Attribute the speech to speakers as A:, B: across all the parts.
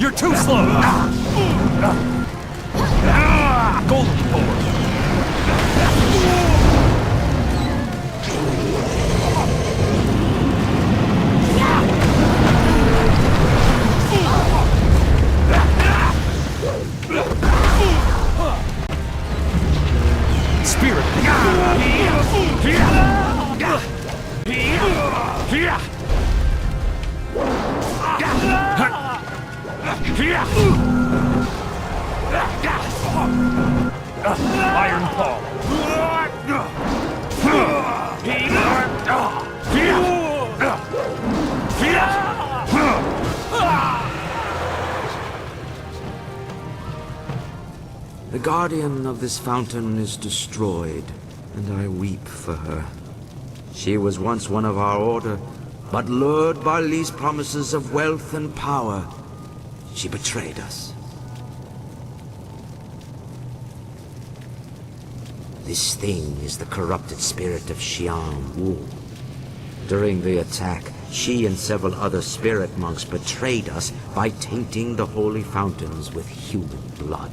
A: You're too slow! Golden Force! Spirit! Iron Paw!
B: The guardian of this fountain is destroyed, and I weep for her. She was once one of our order, but lured by Li's promises of wealth and power, she betrayed us. This thing is the corrupted spirit of Xian Wu. During the attack, she and several other spirit monks betrayed us by tainting the holy fountains with human blood.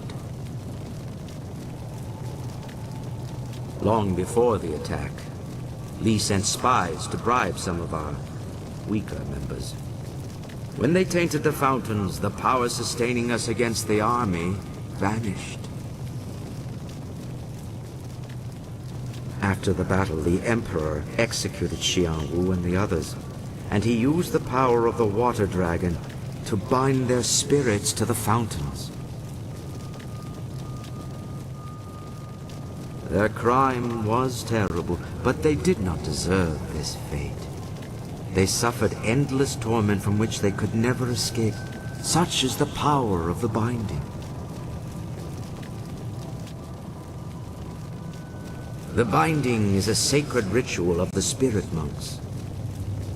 B: Long before the attack, Li sent spies to bribe some of our weaker members. When they tainted the fountains, the power sustaining us against the army vanished. After the battle, the Emperor executed Xian Wu and the others, and he used the power of the water dragon to bind their spirits to the fountains. Their crime was terrible, but they did not deserve this fate. They suffered endless torment from which they could never escape. Such is the power of the binding. The binding is a sacred ritual of the spirit monks.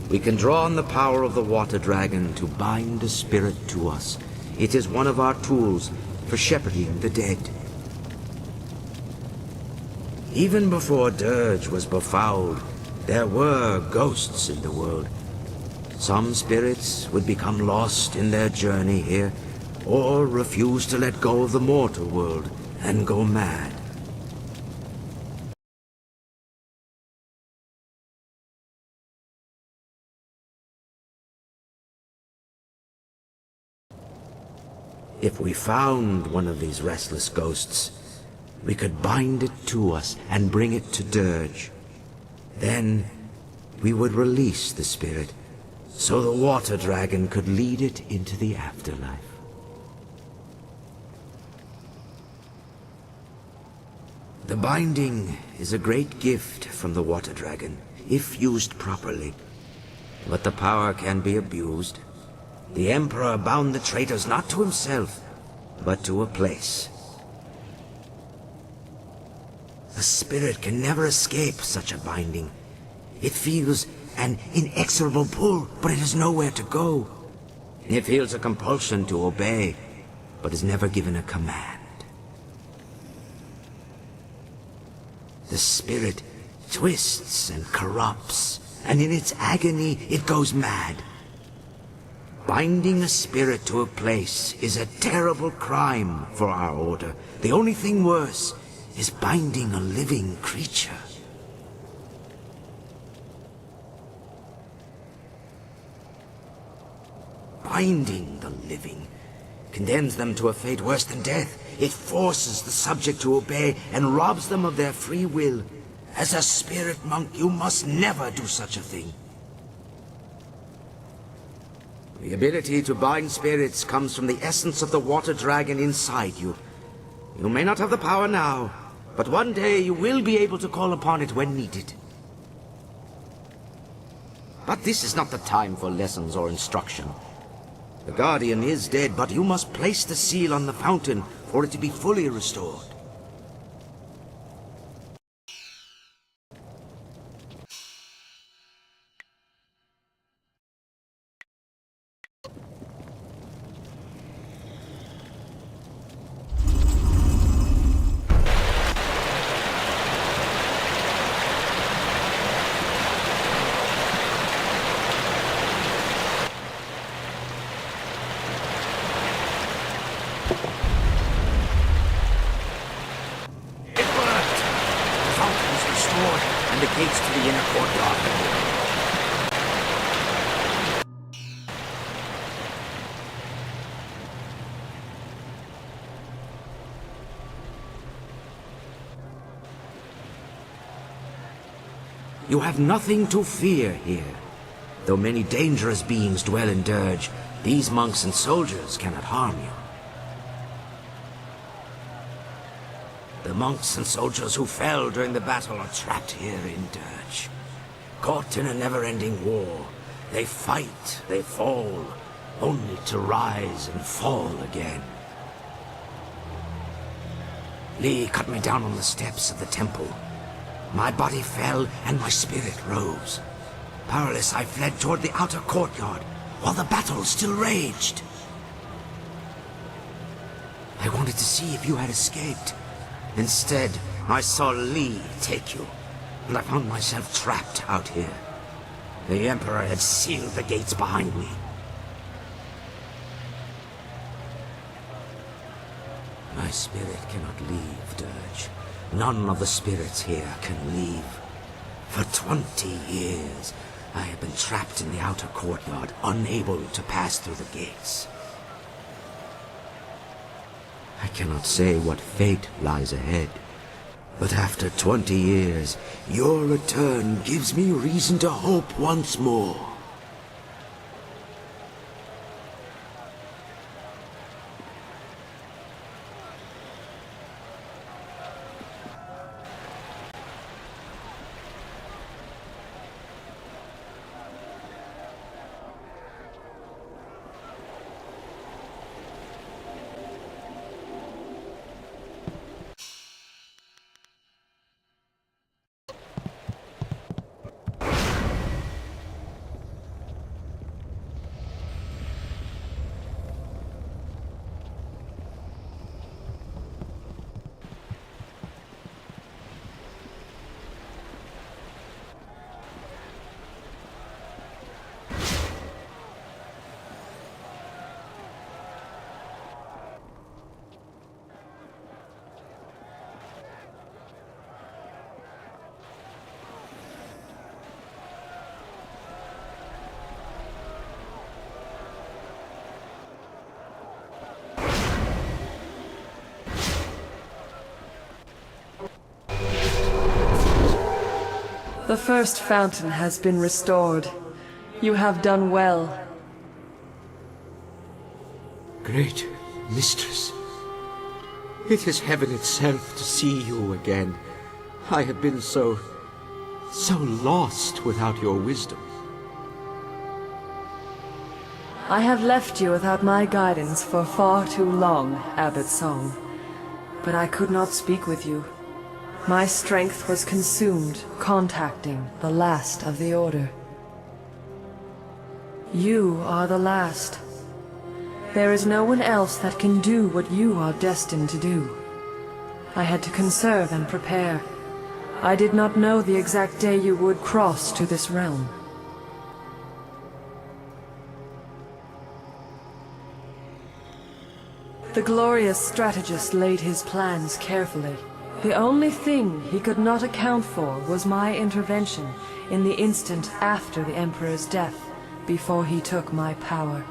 B: We can draw on the power of the water dragon to bind a spirit to us. It is one of our tools for shepherding the dead. Even before Dirge was befouled, there were ghosts in the world. Some spirits would become lost in their journey here, or refuse to let go of the mortal world and go mad. If we found one of these restless ghosts, we could bind it to us and bring it to Dirge. Then we would release the spirit, so the water dragon could lead it into the afterlife. The binding is a great gift from the Water Dragon, if used properly. But the power can be abused. The Emperor bound the traitors not to himself, but to a place. A spirit can never escape such a binding. It feels an inexorable pull, but it has nowhere to go. It feels a compulsion to obey, but is never given a command. The spirit twists and corrupts, and in its agony it goes mad. Binding a spirit to a place is a terrible crime for our order. The only thing worse is binding a living creature. Binding the living condemns them to a fate worse than death. It forces the subject to obey and robs them of their free will. As a spirit monk, you must never do such a thing. The ability to bind spirits comes from the essence of the Water Dragon inside you. You may not have the power now, but one day you will be able to call upon it when needed. But this is not the time for lessons or instruction. The Guardian is dead, but you must place the seal on the fountain for it to be fully restored. And the gates to the inner courtyard. You have nothing to fear here. Though many dangerous beings dwell in Dirge, these monks and soldiers cannot harm you. The monks and soldiers who fell during the battle are trapped here in Dirge. Caught in a never-ending war, they fight, they fall, only to rise and fall again. Lee cut me down on the steps of the temple. My body fell and my spirit rose. Powerless, I fled toward the outer courtyard, while the battle still raged. I wanted to see if you had escaped. Instead, I saw Lee take you, and I found myself trapped out here. The Emperor had sealed the gates behind me. My spirit cannot leave Dirge. None of the spirits here can leave. For 20 years, I have been trapped in the outer courtyard, unable to pass through the gates. I cannot say what fate lies ahead, but after 20 years, your return gives me reason to hope once more.
C: The first fountain has been restored. You have done well.
B: Great Mistress, It is heaven itself to see you again. I have been so lost without your wisdom.
C: I have left you without my guidance for far too long, Abbot Song. But I could not speak with you. My strength was consumed contacting the last of the Order. You are the last. There is no one else that can do what you are destined to do. I had to conserve and prepare. I did not know the exact day you would cross to this realm. The glorious strategist laid his plans carefully. The only thing he could not account for was my intervention in the instant after the Emperor's death, before he took my power.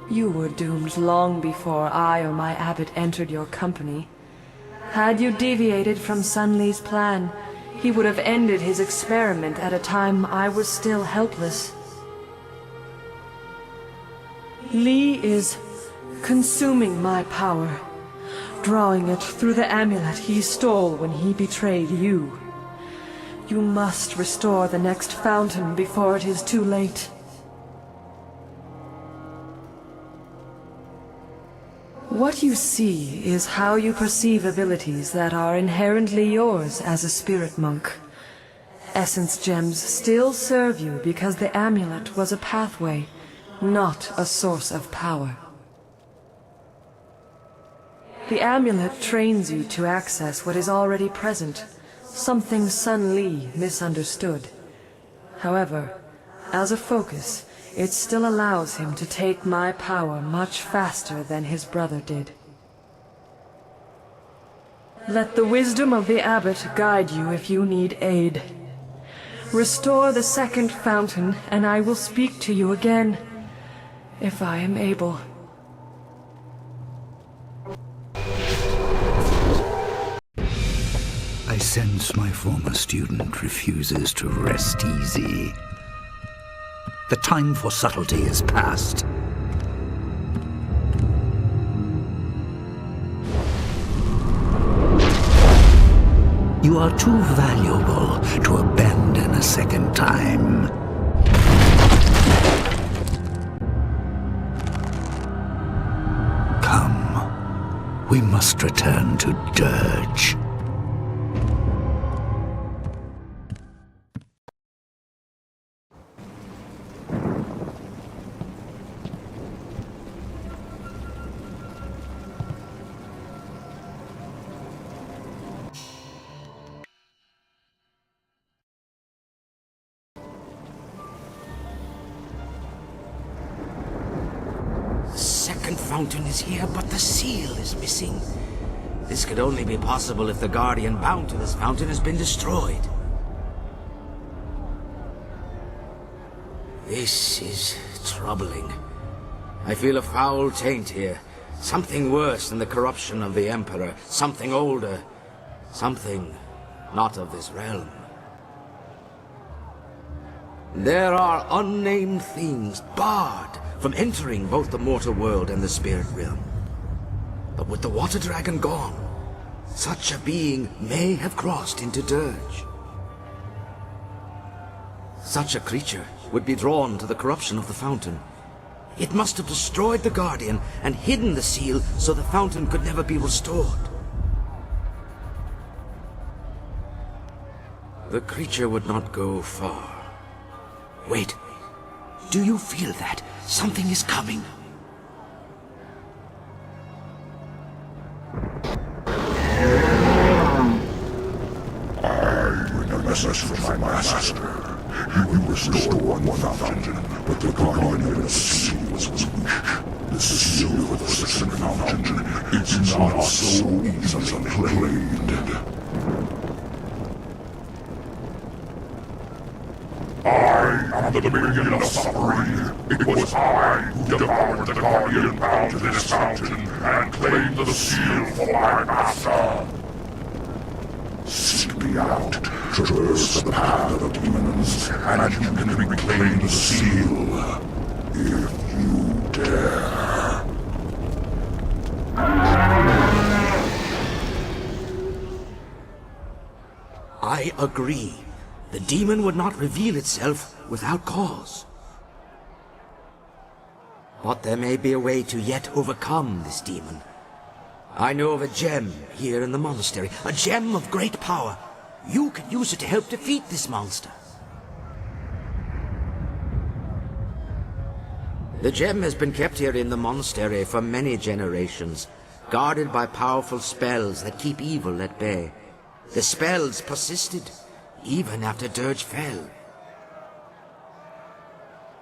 C: You were doomed long before I or my abbot entered your company. Had you deviated from Sun Li's plan, he would have ended his experiment at a time I was still helpless. Li is consuming my power, drawing it through the amulet he stole when he betrayed you. You must restore the next fountain before it is too late. What you see is how you perceive abilities that are inherently yours as a spirit monk. Essence gems still serve you because the amulet was a pathway, not a source of power. The amulet trains you to access what is already present, something Sun Li misunderstood. However, as a focus, it still allows him to take my power much faster than his brother did. Let the wisdom of the abbot guide you if you need aid. Restore the second fountain, and I will speak to you again, if I am able.
D: I sense my former student refuses to rest easy. The time for subtlety is past. You are too valuable to abandon a second time. Come, we must return to Dirge.
B: Second fountain is here, but the seal is missing. This could only be possible if the guardian bound to this fountain has been destroyed. This is troubling. I feel a foul taint here. Something worse than the corruption of the Emperor. Something older. Something not of this realm. There are unnamed things barred from entering both the mortal world and the spirit realm. But with the water dragon gone, such a being may have crossed into Dirge. Such a creature would be drawn to the corruption of the fountain. It must have destroyed the guardian and hidden the seal so the fountain could never be restored. The creature would not go far. Wait, do you feel that? Something is coming.
E: I bring a message from my master. You restored one fountain, but the guardian of the seal was weak. The seal of the second fountain is not so easily claimed. I am the beginning of suffering. It was I who devoured the guardian bound to this fountain and claimed the seal for my master. Seek me out, traverse the path of demons, and you can reclaim the seal, if you dare.
B: I agree. The demon would not reveal itself without cause. But there may be a way to yet overcome this demon. I know of a gem here in the monastery, a gem of great power. You can use it to help defeat this monster. The gem has been kept here in the monastery for many generations, guarded by powerful spells that keep evil at bay. The spells persisted, even after Dirge fell.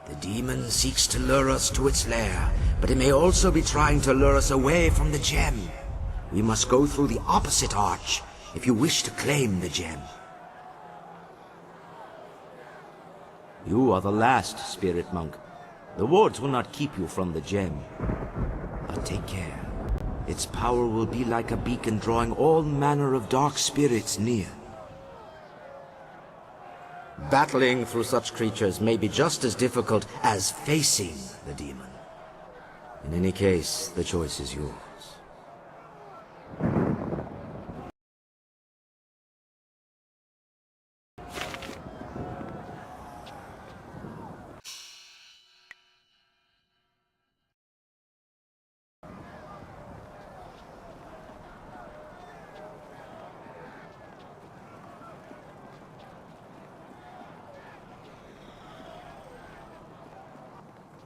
B: The demon seeks to lure us to its lair, but it may also be trying to lure us away from the gem. We must go through the opposite arch if you wish to claim the gem. You are the last spirit monk. The wards will not keep you from the gem. But take care. Its power will be like a beacon drawing all manner of dark spirits near. Battling through such creatures may be just as difficult as facing the demon. In any case, the choice is yours.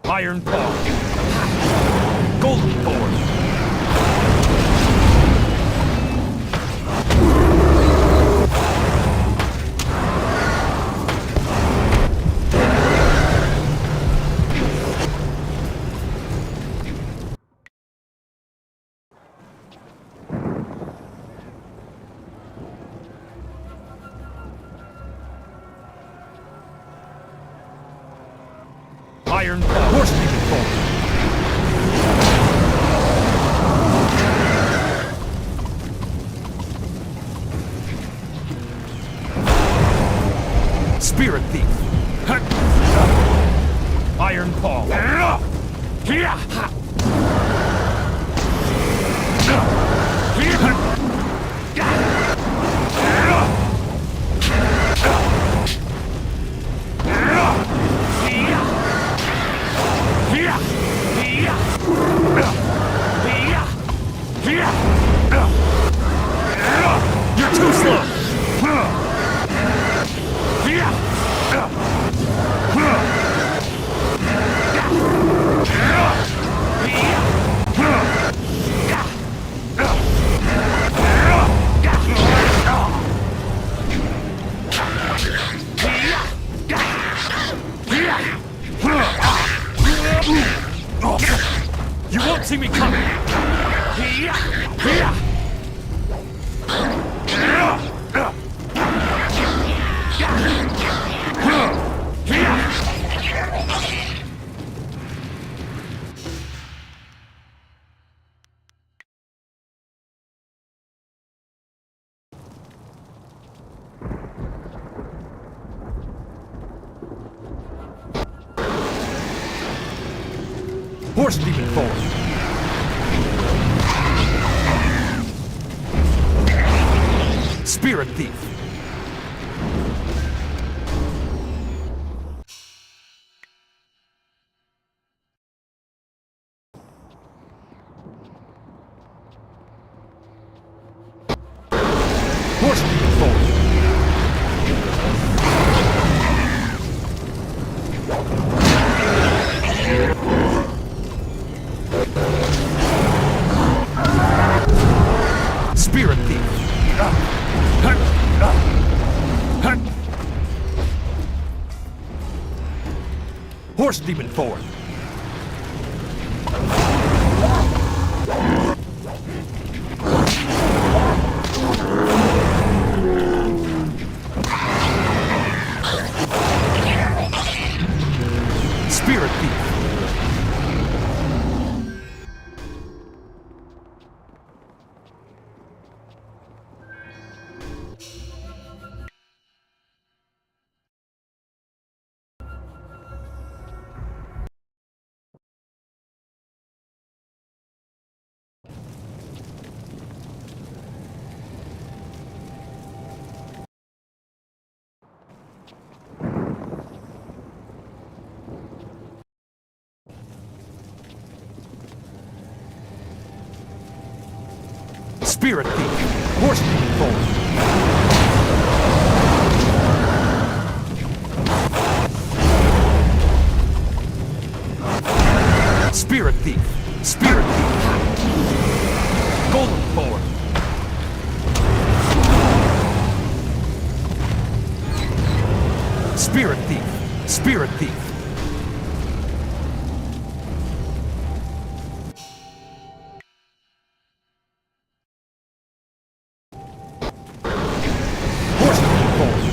A: Iron Paw. Golden Board. Iron Paw. Horse Demon Form. Spirit Thief. Iron Paw. You're too slow. You won't see me coming. Horse Demon Form. Spirit Thief. Horse Demon Form. Spirit Thief. Horse Demon Form. Spirit Thief. Spirit Thief. Horse Demon forward. Spirit Thief. Spirit Thief. Golem forward. Spirit Thief. Spirit Thief. Horse Demon forward.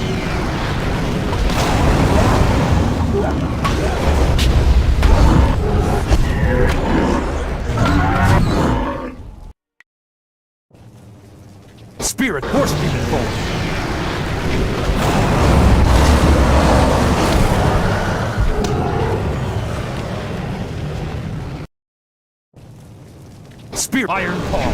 A: Spirit Horse Demon forward. Spear Iron Paw.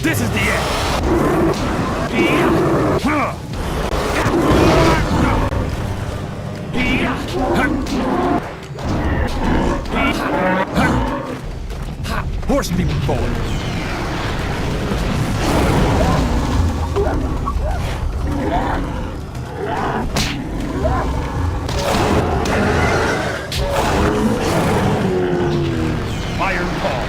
A: This is the end. Horse Demon forward. Iron Paw.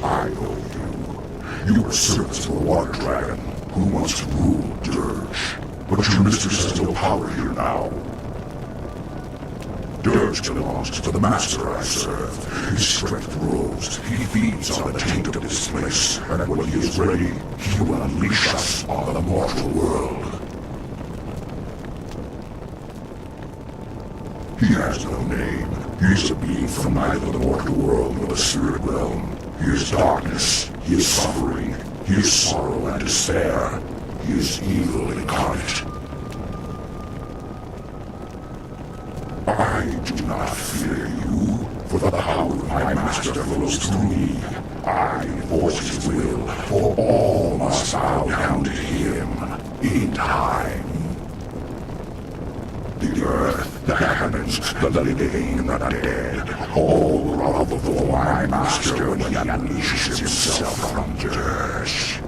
E: I know you. You were servants of the Water Dragon, who once ruled Dirge. But your mistress has no power here now. Dirge belongs to the master I serve. His strength grows. He feeds on the taint of this place, and when he is ready, he will unleash us on the mortal world. He has no name. He is a being from neither the mortal world nor the spirit realm. He is darkness. He is suffering. He is sorrow and despair. He is evil incarnate. I do not fear you, for the power of my master flows through me. I enforce his will, for all must bow down to him in time. The earth, the heavens, the living and the dead, all grovel before my master when he unleashes himself from Dirge.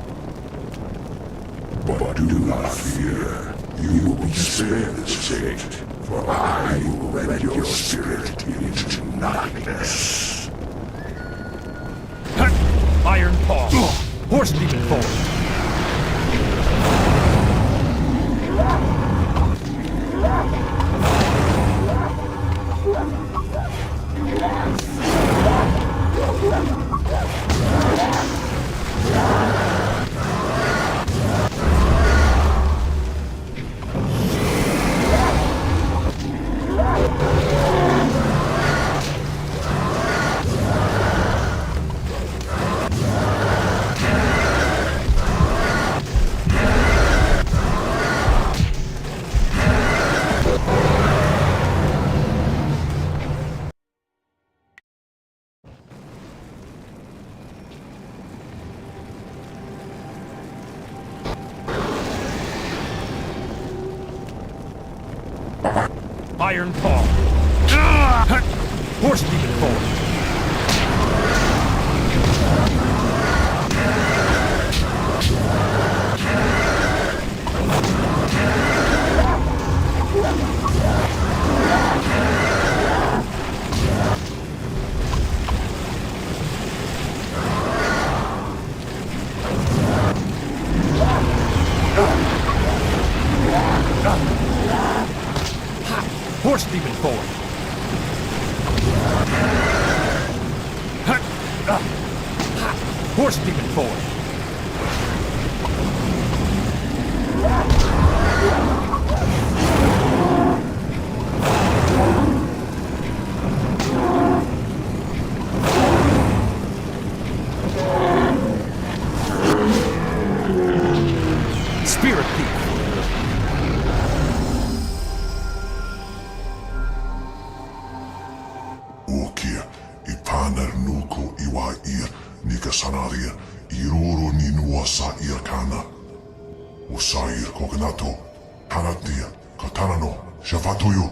E: But do not fear, you will be spared this fate, for I will rend your spirit into nothingness.
A: Iron Paw. Horse Demon forward. Iron Paw. Horse Demon forward. Horse Demon forward. Horse Demon forward. Spirit thief.
E: Okia, I paner nuku iwa ia, nika sanaria, I roro ni nuasa ia kana. Usair kokanato, tanatia, katanano, shavatoyo,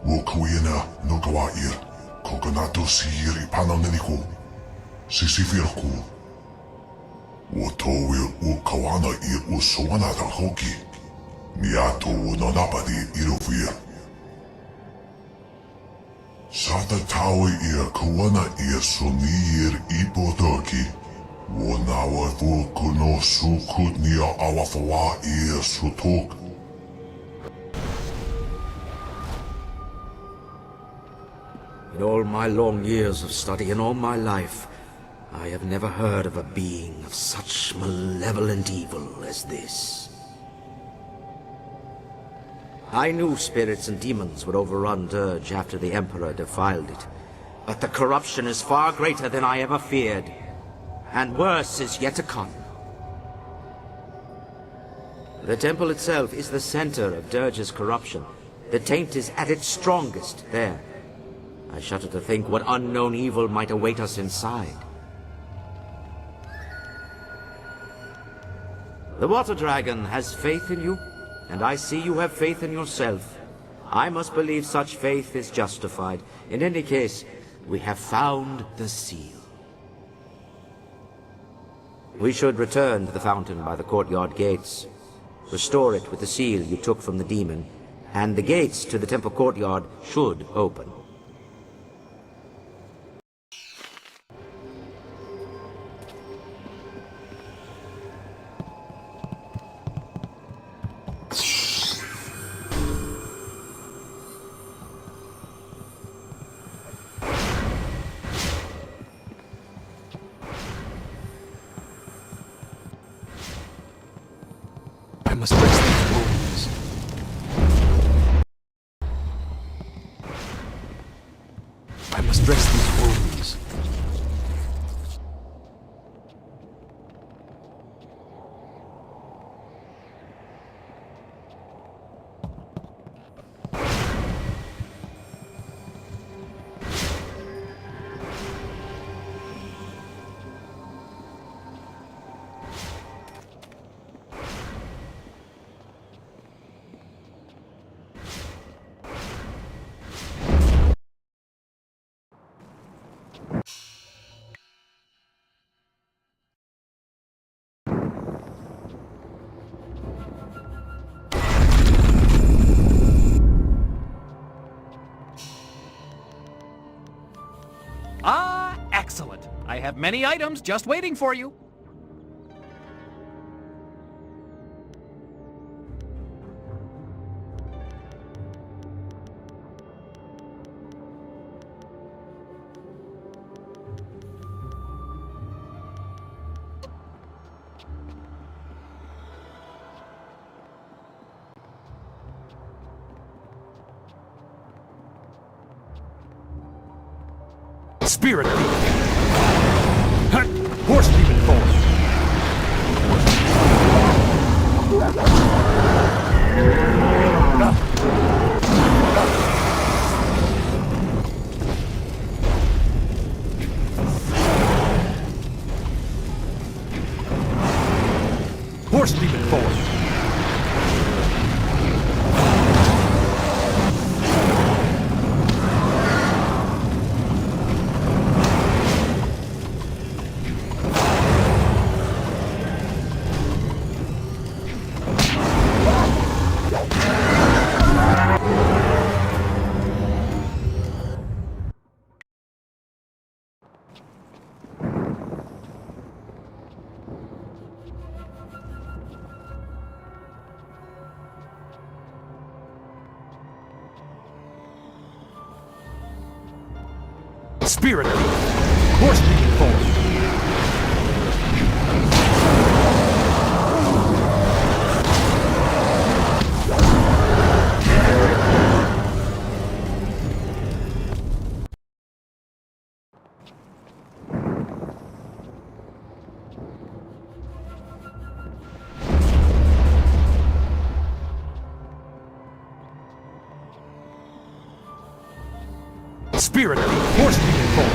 E: wokuina no kawair, kokanato sir I pananeniku, sisifirku. Wotowe o kawana I usowana da hoki, niato no napadi irofia. Sata tawe ia kuwana ia sonir ipotoki. Wonawa vuku no sukut nia awafawa ia sutok.
B: In all my long years of study and all my life, I have never heard of a being of such malevolent evil as this. I knew spirits and demons would overrun Dirge after the Emperor defiled it, but the corruption is far greater than I ever feared, and worse is yet to come. The temple itself is the center of Dirge's corruption. The taint is at its strongest there. I shudder to think what unknown evil might await us inside. The Water Dragon has faith in you, and I see you have faith in yourself. I must believe such faith is justified. In any case, we have found the seal. We should return to the fountain by the courtyard gates. Restore it with the seal you took from the demon, and the gates to the temple courtyard should open.
A: I must rest these wounds. I must rest these wounds.
F: Ah, excellent. I have many items just waiting for you.
A: Spirit thief. Hut! Horse demon form. Horse demon form. Spirit thief. Horse demon form. Spirit Thief. Horse Demon form.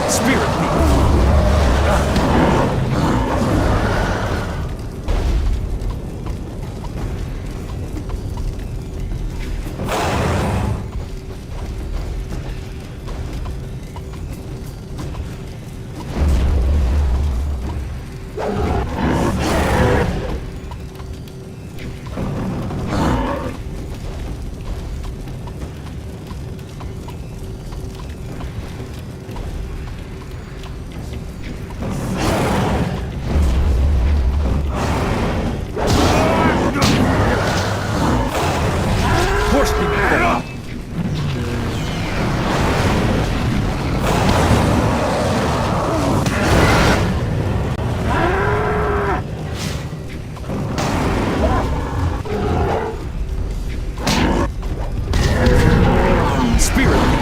A: Spirit Thief. Horse Demon form. Spirit Thief.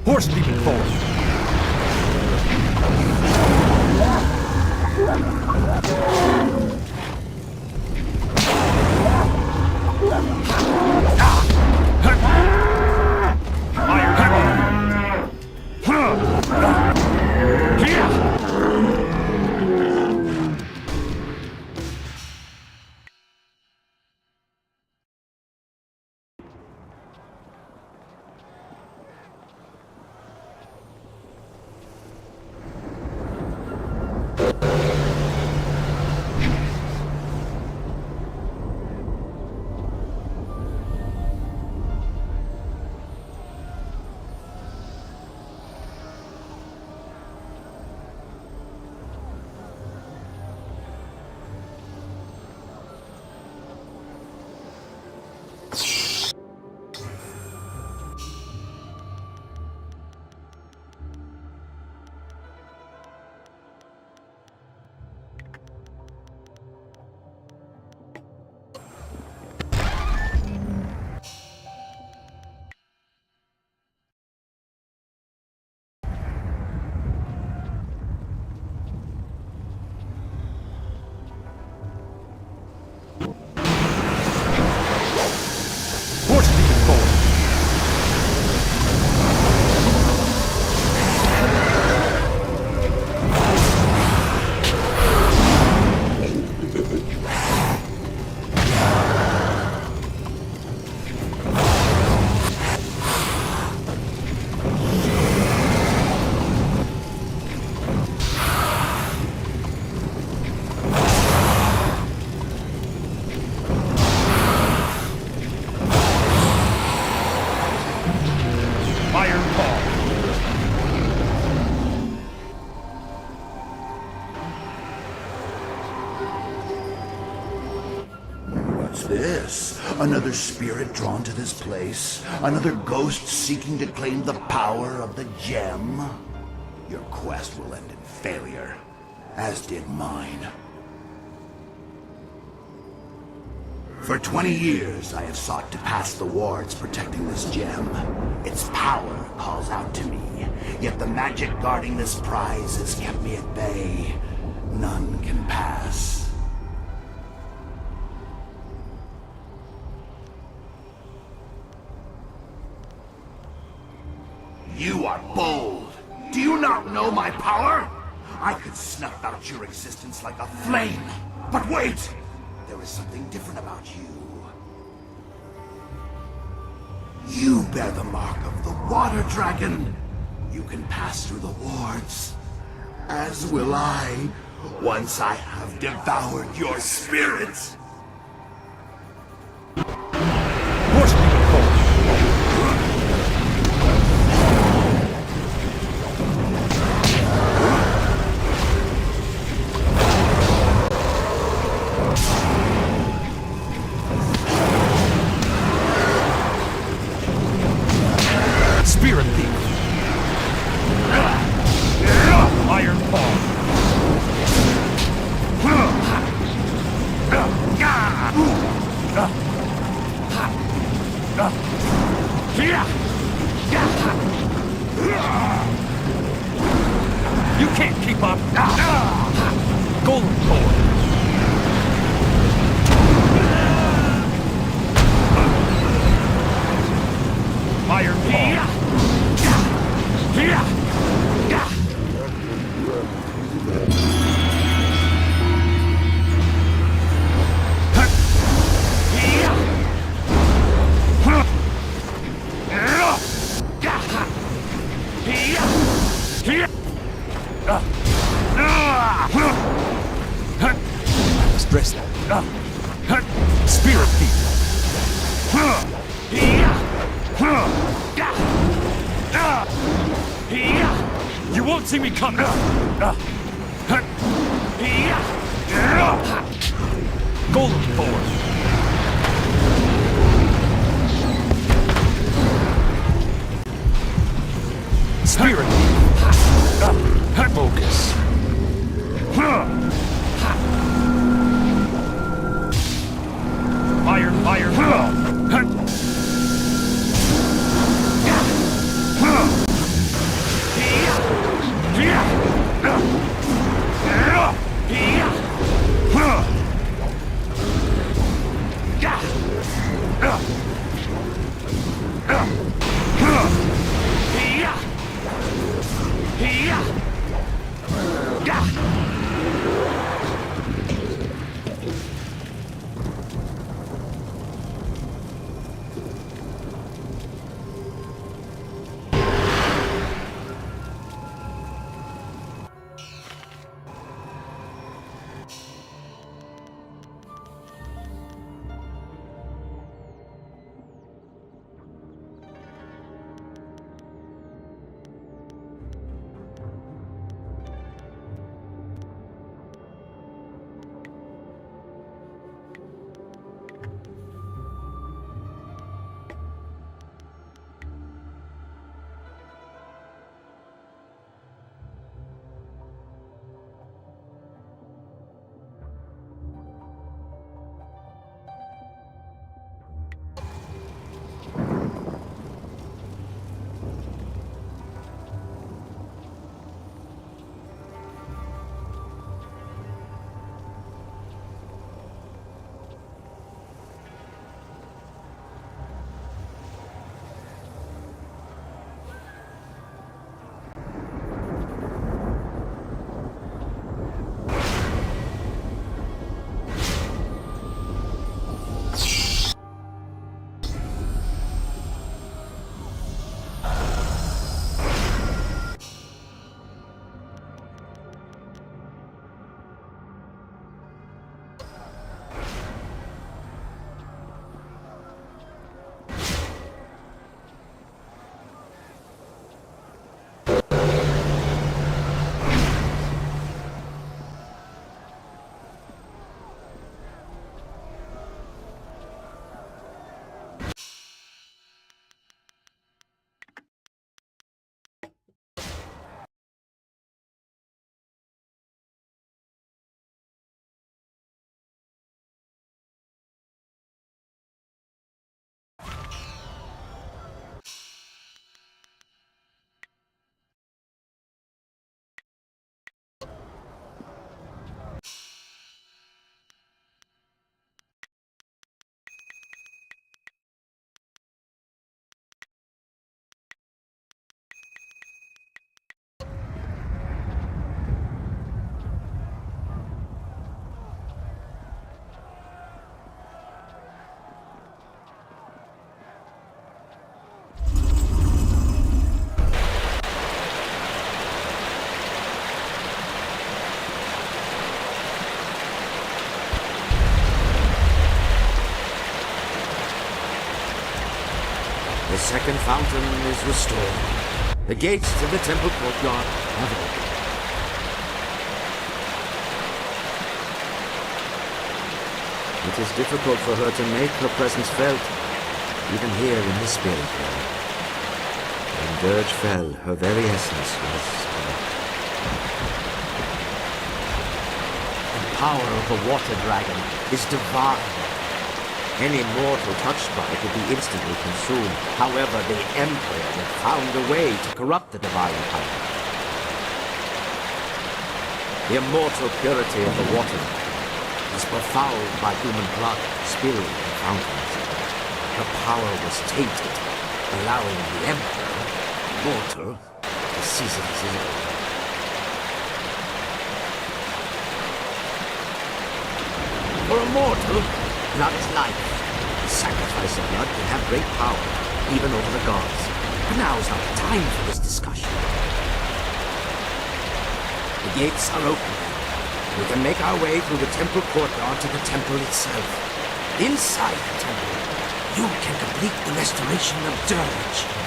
A: Horse Demon form. Iron Hammer. Horse Demon form. Iron Paw.
E: What's this? Another spirit drawn to this place? Another ghost seeking to claim the power of the gem? Your quest will end in failure, as did mine. For 20 years, I have sought to pass the wards protecting this gem. Its power calls out to me, yet the magic guarding this prize has kept me at bay. None can pass. You are bold. Do you not know my power? I could snuff out your existence like a flame. But wait! There is something different about you. You bear the mark of the water dragon. You can pass through the wards. As will I, once I have devoured your spirit.
A: Horse Demon form. Spirit Thief. Iron Paw. Can't keep up. Golden core. Iron Paw. Stress that. Spirit Thief. You won't see me coming. Golden Thorn. Spirit Thief. Focus. Iron Claw.
B: The second fountain is restored. The gates to the temple courtyard have opened. It is difficult for her to make her presence felt, even here in the spirit world. When Dirge fell, her very essence was stirred. The power of the water dragon is divine. Any mortal touched by it would be instantly consumed. However, the Emperor had found a way to corrupt the divine power. The immortal purity of the water is befouled by human blood spilled in fountains. Her power was tainted, allowing the Emperor, mortal, to seize it as his own. For a mortal, blood is life. The sacrifice of blood can have great power, even over the gods. But now is not the time for this discussion. The gates are open. We can make our way through the temple courtyard to the temple itself. Inside the temple, you can complete the restoration of Dirge.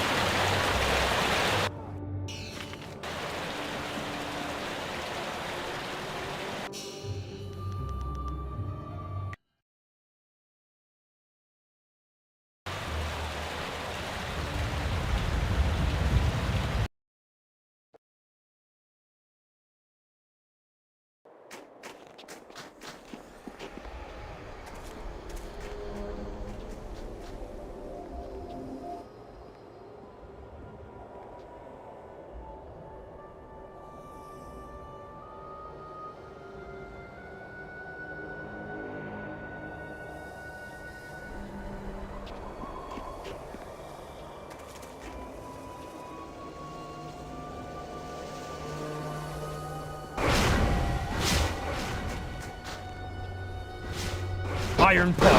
A: Iron power.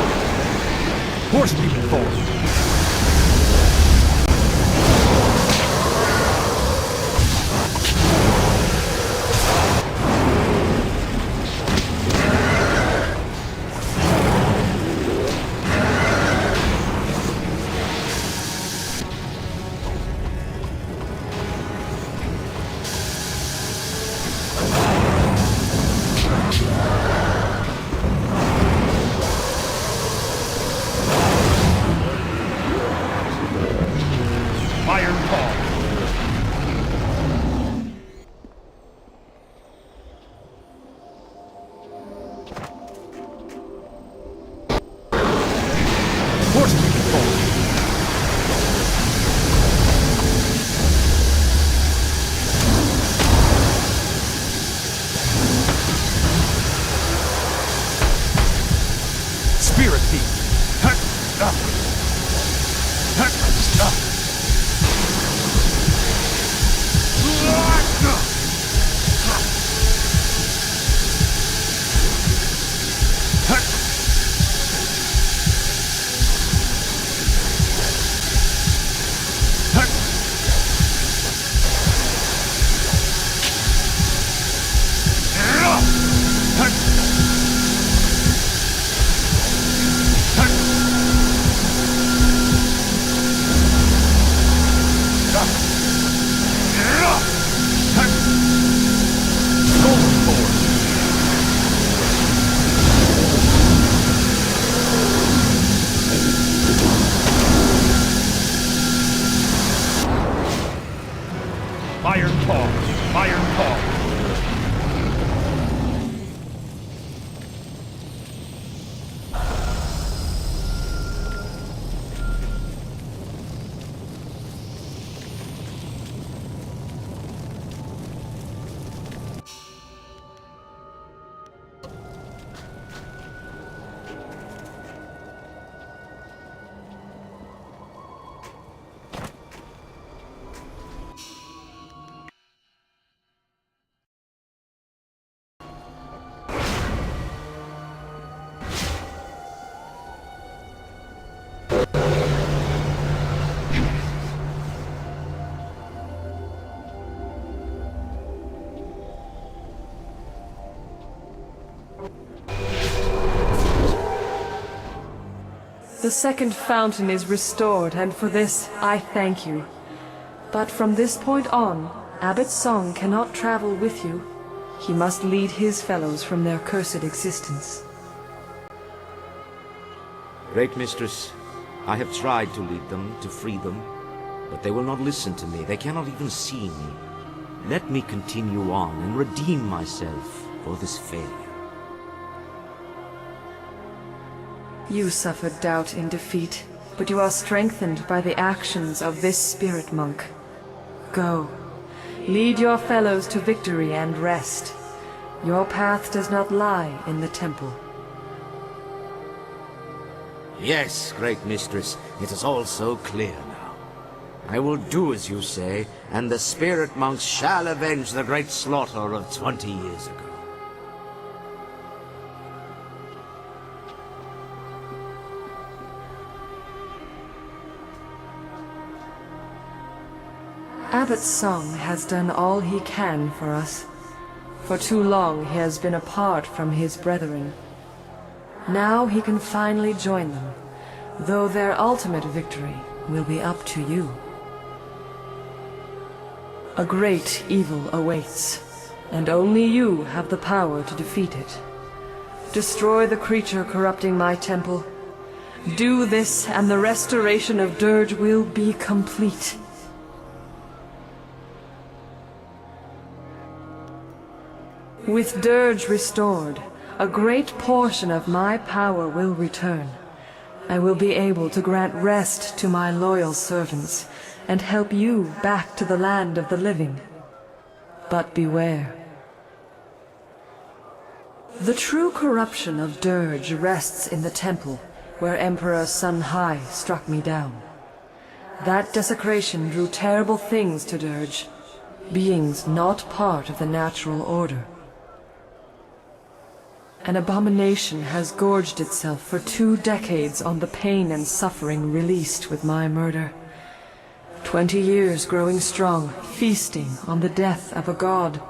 A: Horse people forward. Iron Paw. Horse people forward. Spirit Thief. Iron Paw. Iron Paw.
C: The second fountain is restored, and for this I thank you. But from this point on, Abbot Song cannot travel with you. He must lead his fellows from their cursed existence.
B: Great Mistress, I have tried to lead them, to free them, but they will not listen to me. They cannot even see me. Let me continue on and redeem myself for this failure.
C: You suffered doubt in defeat, but you are strengthened by the actions of this spirit monk. Go. Lead your fellows to victory and rest. Your path does not lie in the temple.
B: Yes, great mistress, it is all so clear now. I will do as you say, and the spirit monks shall avenge the great slaughter of 20 years ago.
C: Abbot Song has done all he can for us. For too long he has been apart from his brethren. Now he can finally join them, though their ultimate victory will be up to you. A great evil awaits, and only you have the power to defeat it. Destroy the creature corrupting my temple. Do this, and the restoration of Dirge will be complete. With Dirge restored, a great portion of my power will return. I will be able to grant rest to my loyal servants, and help you back to the land of the living. But beware. The true corruption of Dirge rests in the temple, where Emperor Sun Hai struck me down. That desecration drew terrible things to Dirge, beings not part of the natural order. An abomination has gorged itself for 2 decades on the pain and suffering released with my murder. 20 years growing strong, feasting on the death of a god.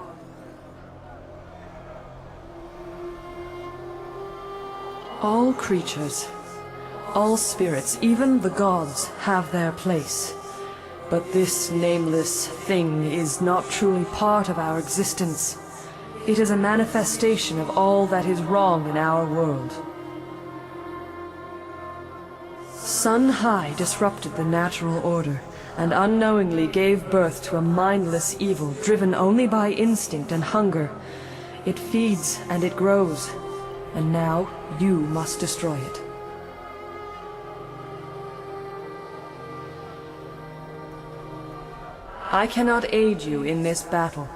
C: All creatures, all spirits, even the gods, have their place. But this nameless thing is not truly part of our existence. It is a manifestation of all that is wrong in our world. Sun Hai disrupted the natural order, and unknowingly gave birth to a mindless evil driven only by instinct and hunger. It feeds and it grows, and now you must destroy it. I cannot aid you in this battle.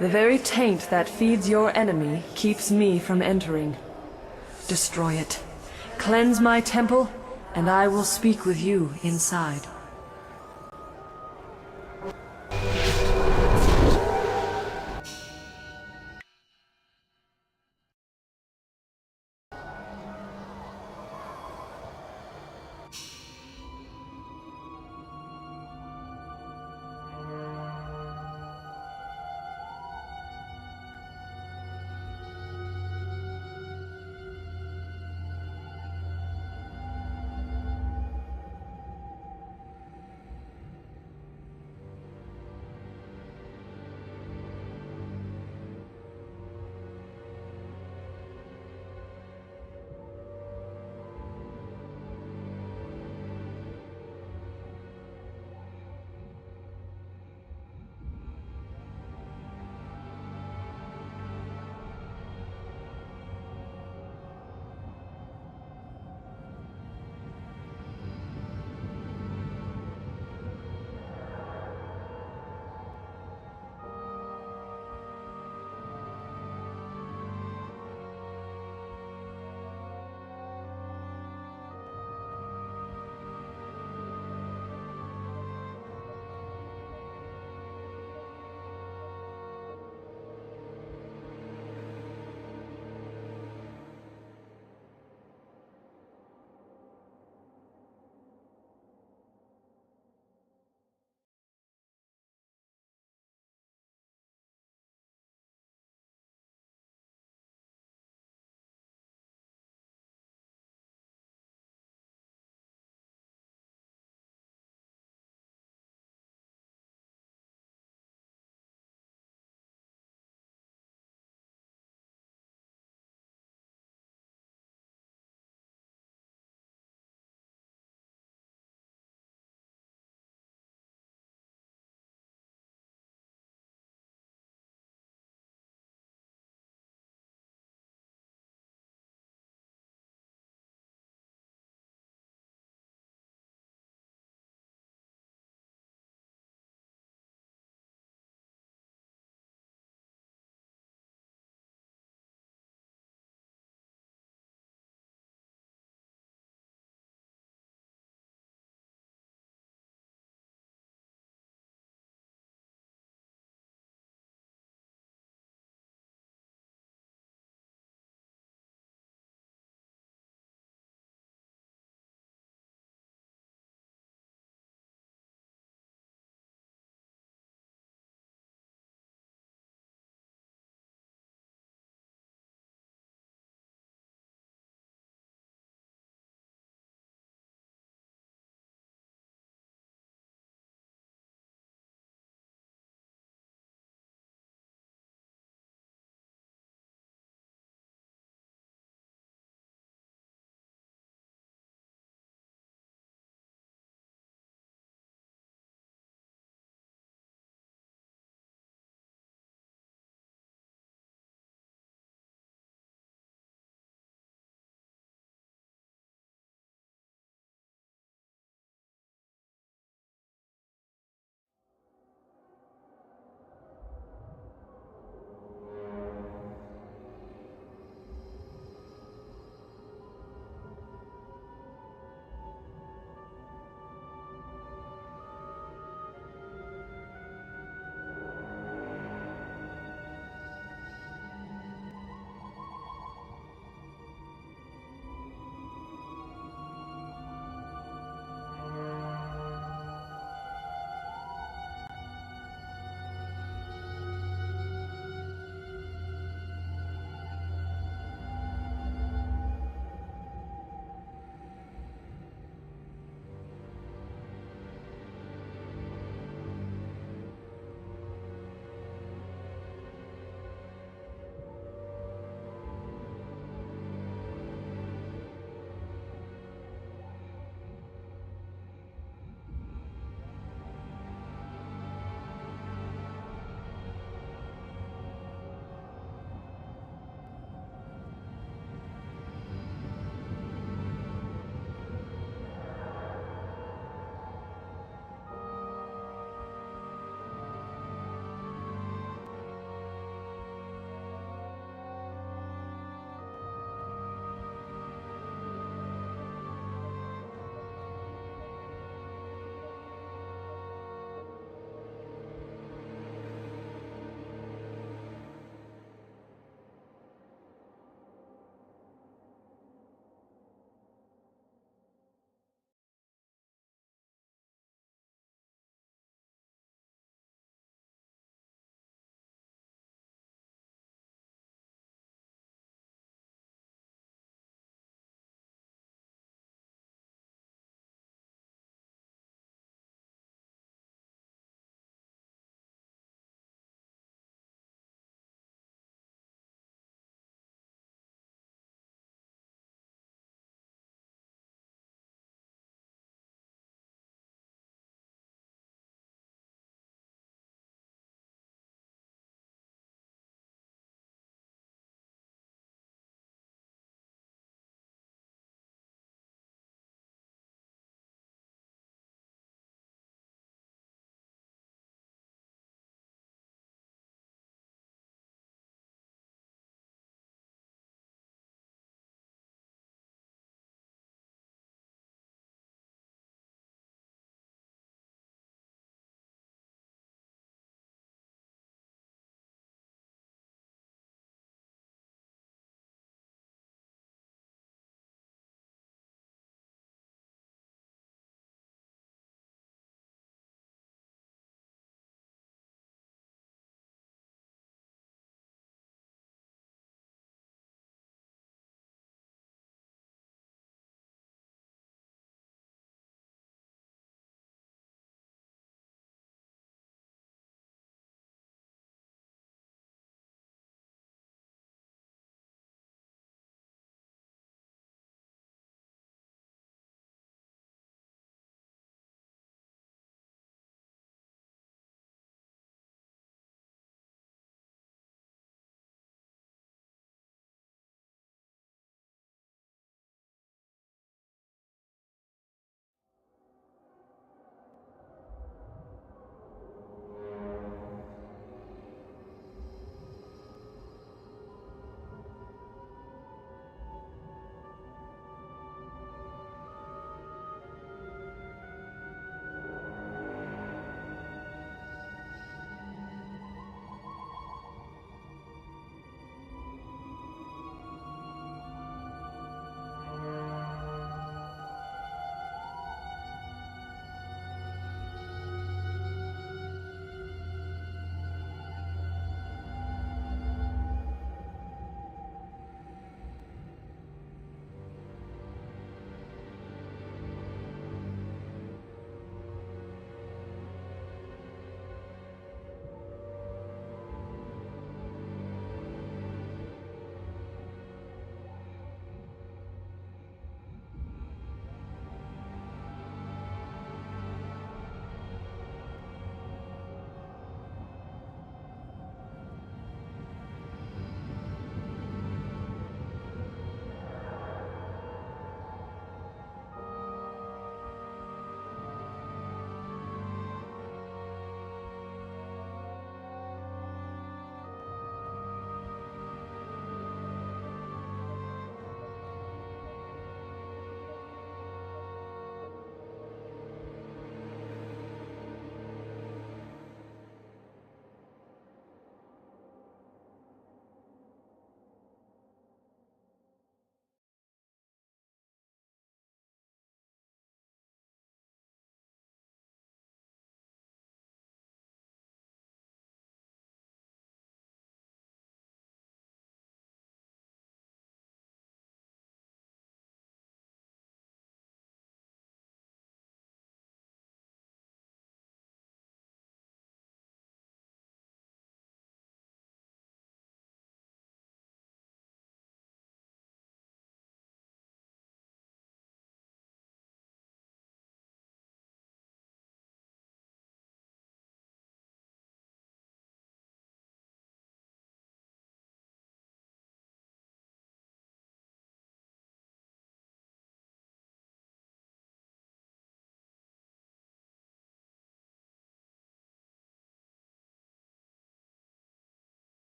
C: The very taint that feeds your enemy keeps me from entering. Destroy it. Cleanse my temple, and I will speak with you inside.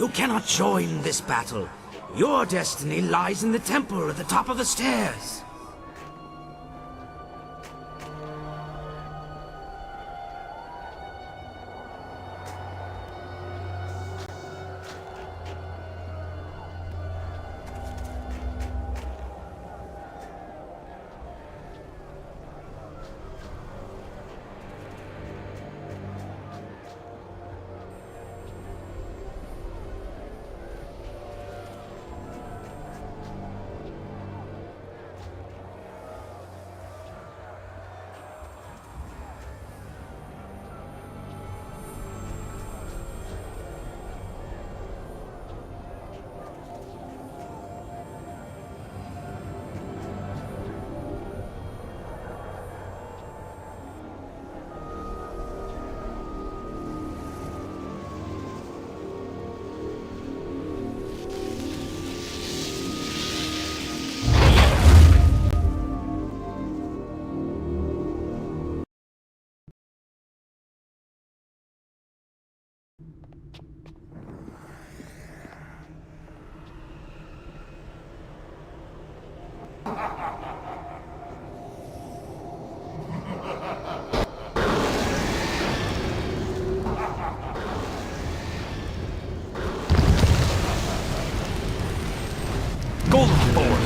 B: You cannot join this battle. Your destiny lies in the temple at the top of the stairs.
A: Golden Thorn.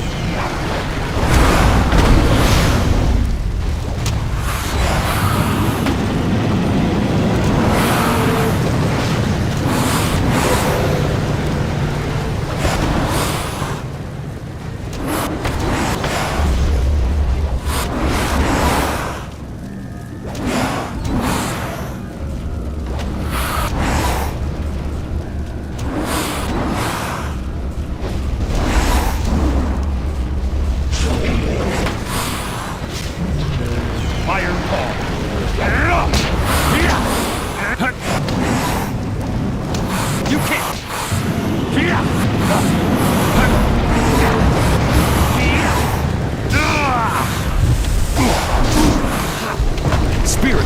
A: Iron Paw. You can't. Spirit.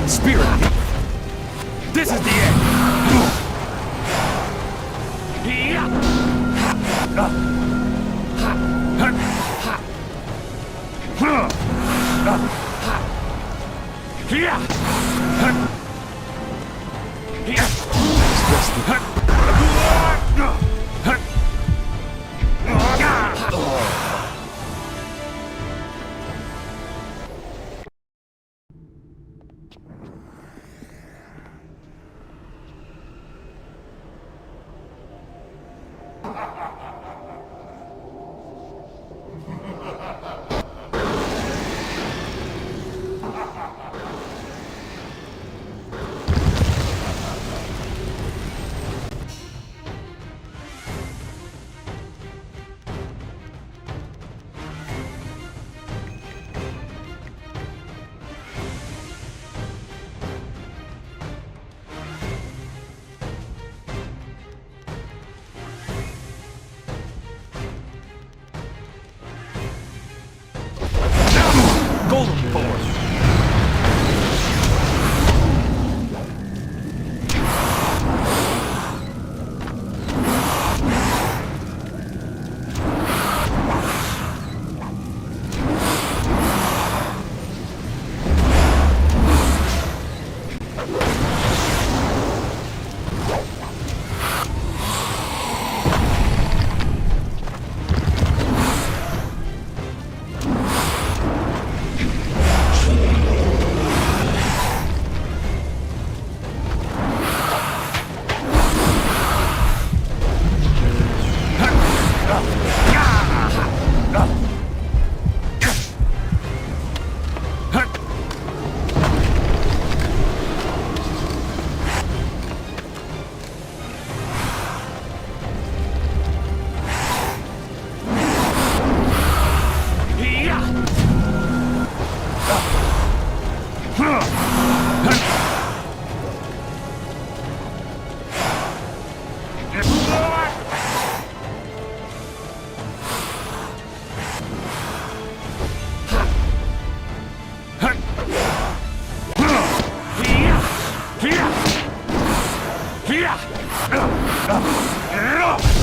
A: Spirit. This is the end.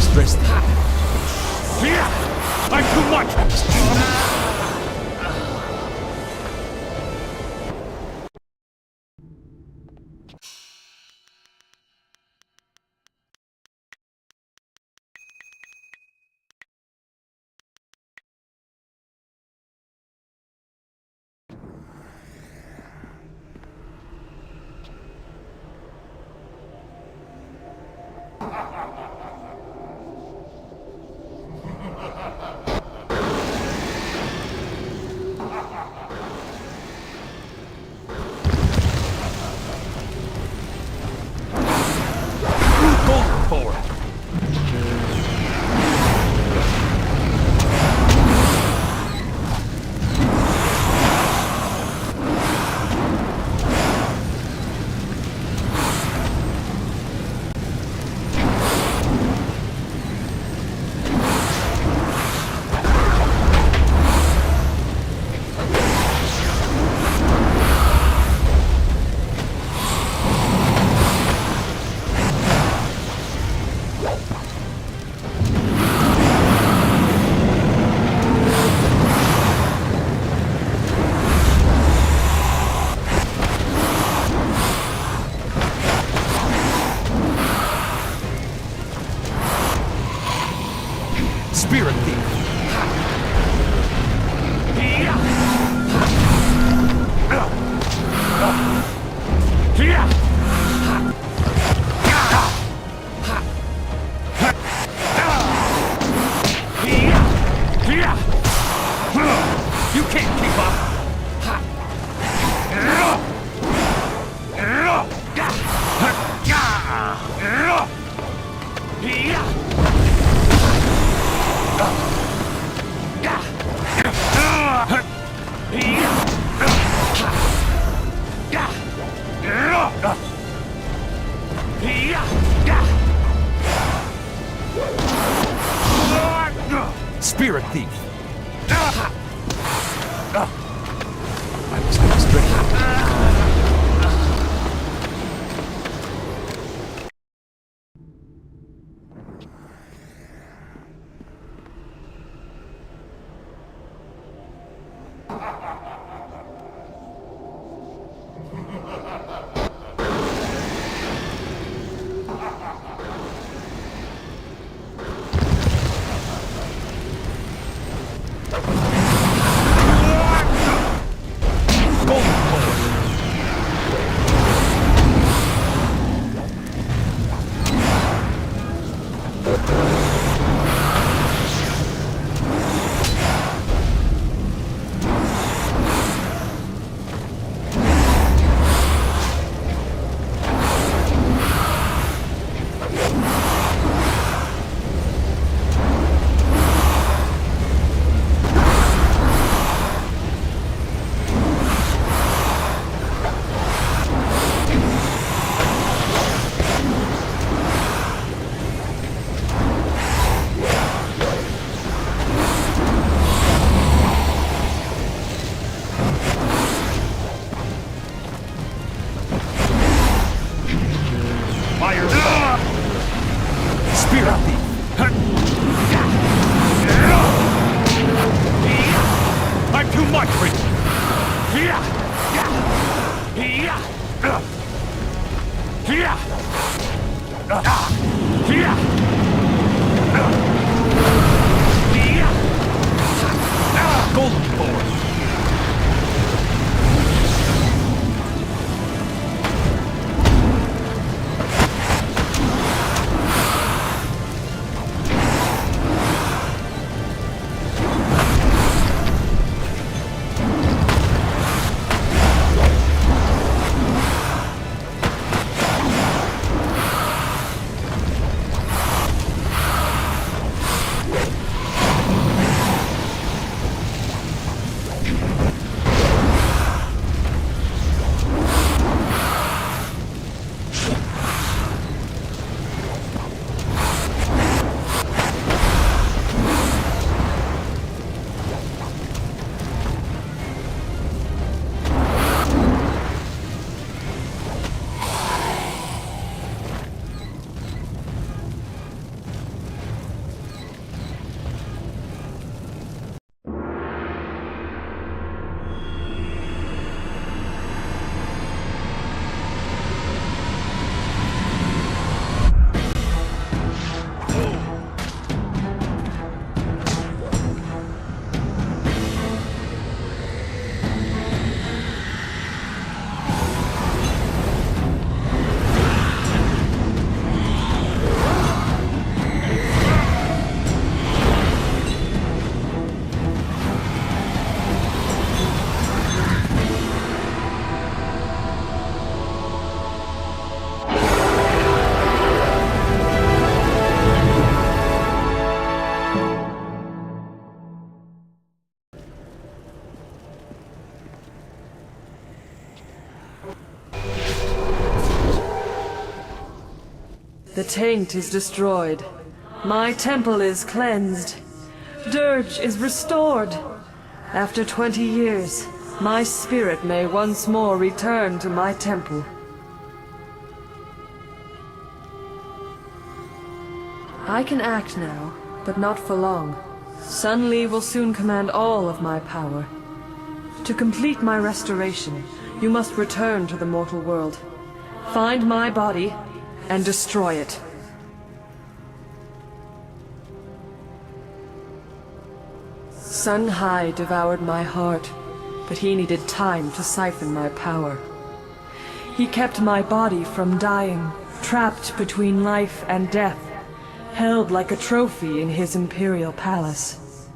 A: Stress them. I'm too much! Golden Forward! Spirit Thief! You can't keep up! Spirit Thief! I was constricted. Fire! Spirit Thief! I'm too much for Golden Forward!
C: taint is destroyed. My temple is cleansed. Dirge is restored. After 20 years, my spirit may once more return to my temple. I can act now, but not for long. Sun Li will soon command all of my power. To complete my restoration, you must return to the mortal world. Find my body and destroy it. Sun Hai devoured my heart, but he needed time to siphon my power. He kept my body from dying, trapped between life and death, held like a trophy in his imperial palace.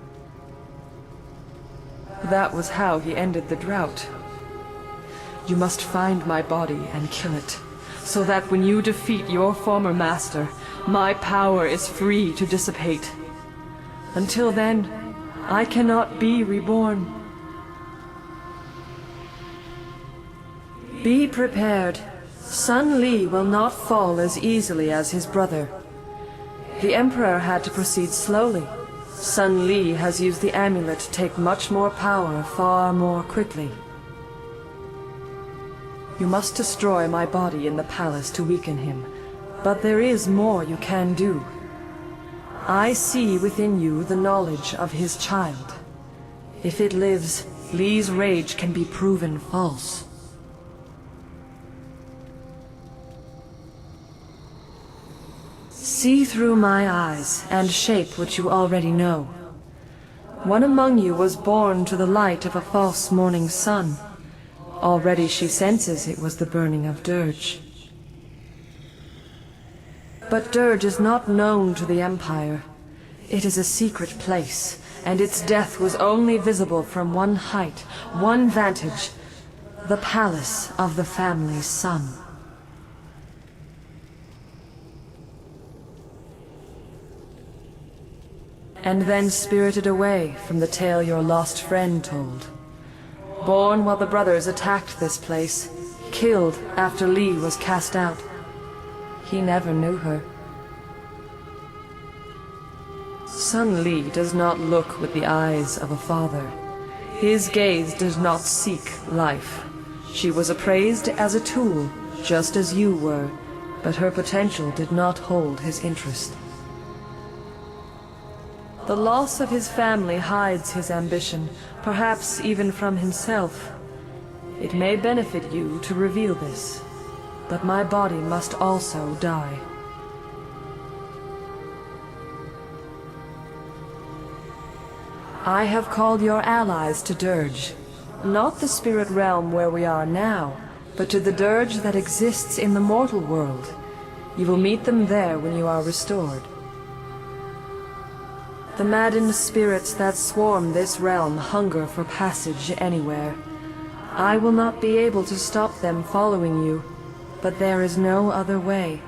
C: That was how he ended the drought. You must find my body and kill it, so that when you defeat your former master, my power is free to dissipate. Until then, I cannot be reborn. Be prepared. Sun Li will not fall as easily as his brother. The Emperor had to proceed slowly. Sun Li has used the amulet to take much more power far more quickly. You must destroy my body in the palace to weaken him, but there is more you can do. I see within you the knowledge of his child. If it lives, Li's rage can be proven false. See through my eyes and shape what you already know. One among you was born to the light of a false morning sun. Already she senses it was the burning of Dirge. But Dirge is not known to the Empire. It is a secret place, and its death was only visible from one height, one vantage, the palace of the family's son. And then spirited away from the tale your lost friend told. Born while the brothers attacked this place, killed after Li was cast out. He never knew her. Sun Li does not look with the eyes of a father. His gaze does not seek life. She was appraised as a tool, just as you were, but her potential did not hold his interest. The loss of his family hides his ambition, perhaps even from himself. It may benefit you to reveal this, but my body must also die. I have called your allies to Dirge, not the spirit realm where we are now, but to the Dirge that exists in the mortal world. You will meet them there when you are restored. The maddened spirits that swarm this realm hunger for passage anywhere. I will not be able to stop them following you, but there is no other way.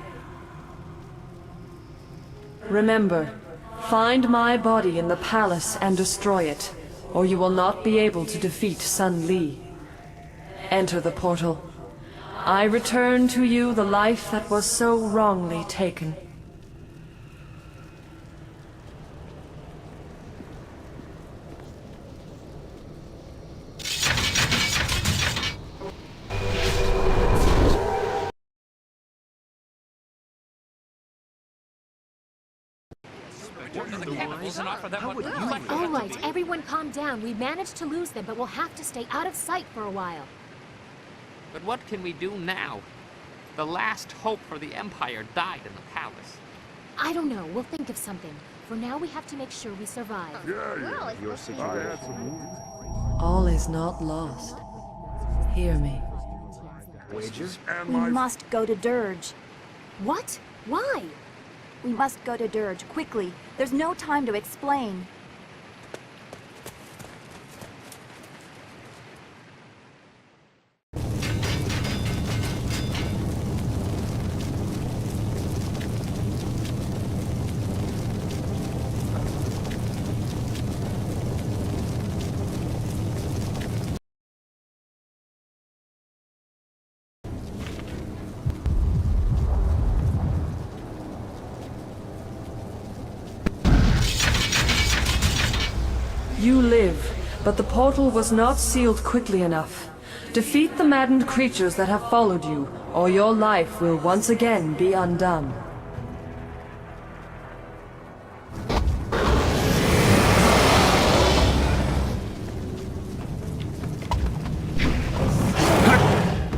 C: Remember, find my body in the palace and destroy it, or you will not be able to defeat Sun Li. Enter the portal. I return to you the life that was so wrongly taken.
G: All right, everyone calm down. We managed to lose them, but we'll have to stay out of sight for a while.
F: But what can we do now? The last hope for the Empire died in the palace.
G: I don't know. We'll think of something. For now, we have to make sure we survive.
C: All is not lost. Hear me.
H: We must go to Dirge.
G: What? Why?
H: We must go to Dirge, quickly. There's no time to explain.
C: You live, but the portal was not sealed quickly enough. Defeat the maddened creatures that have followed you, or your life will once again be undone.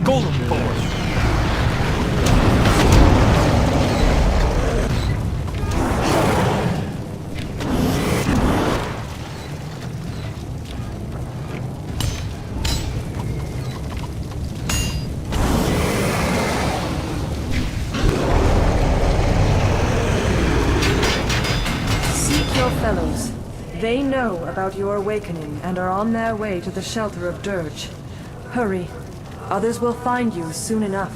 A: Golden Force!
C: Seek your fellows. They know about your awakening and are on their way to the shelter of Dirge. Hurry. Others will find you soon enough.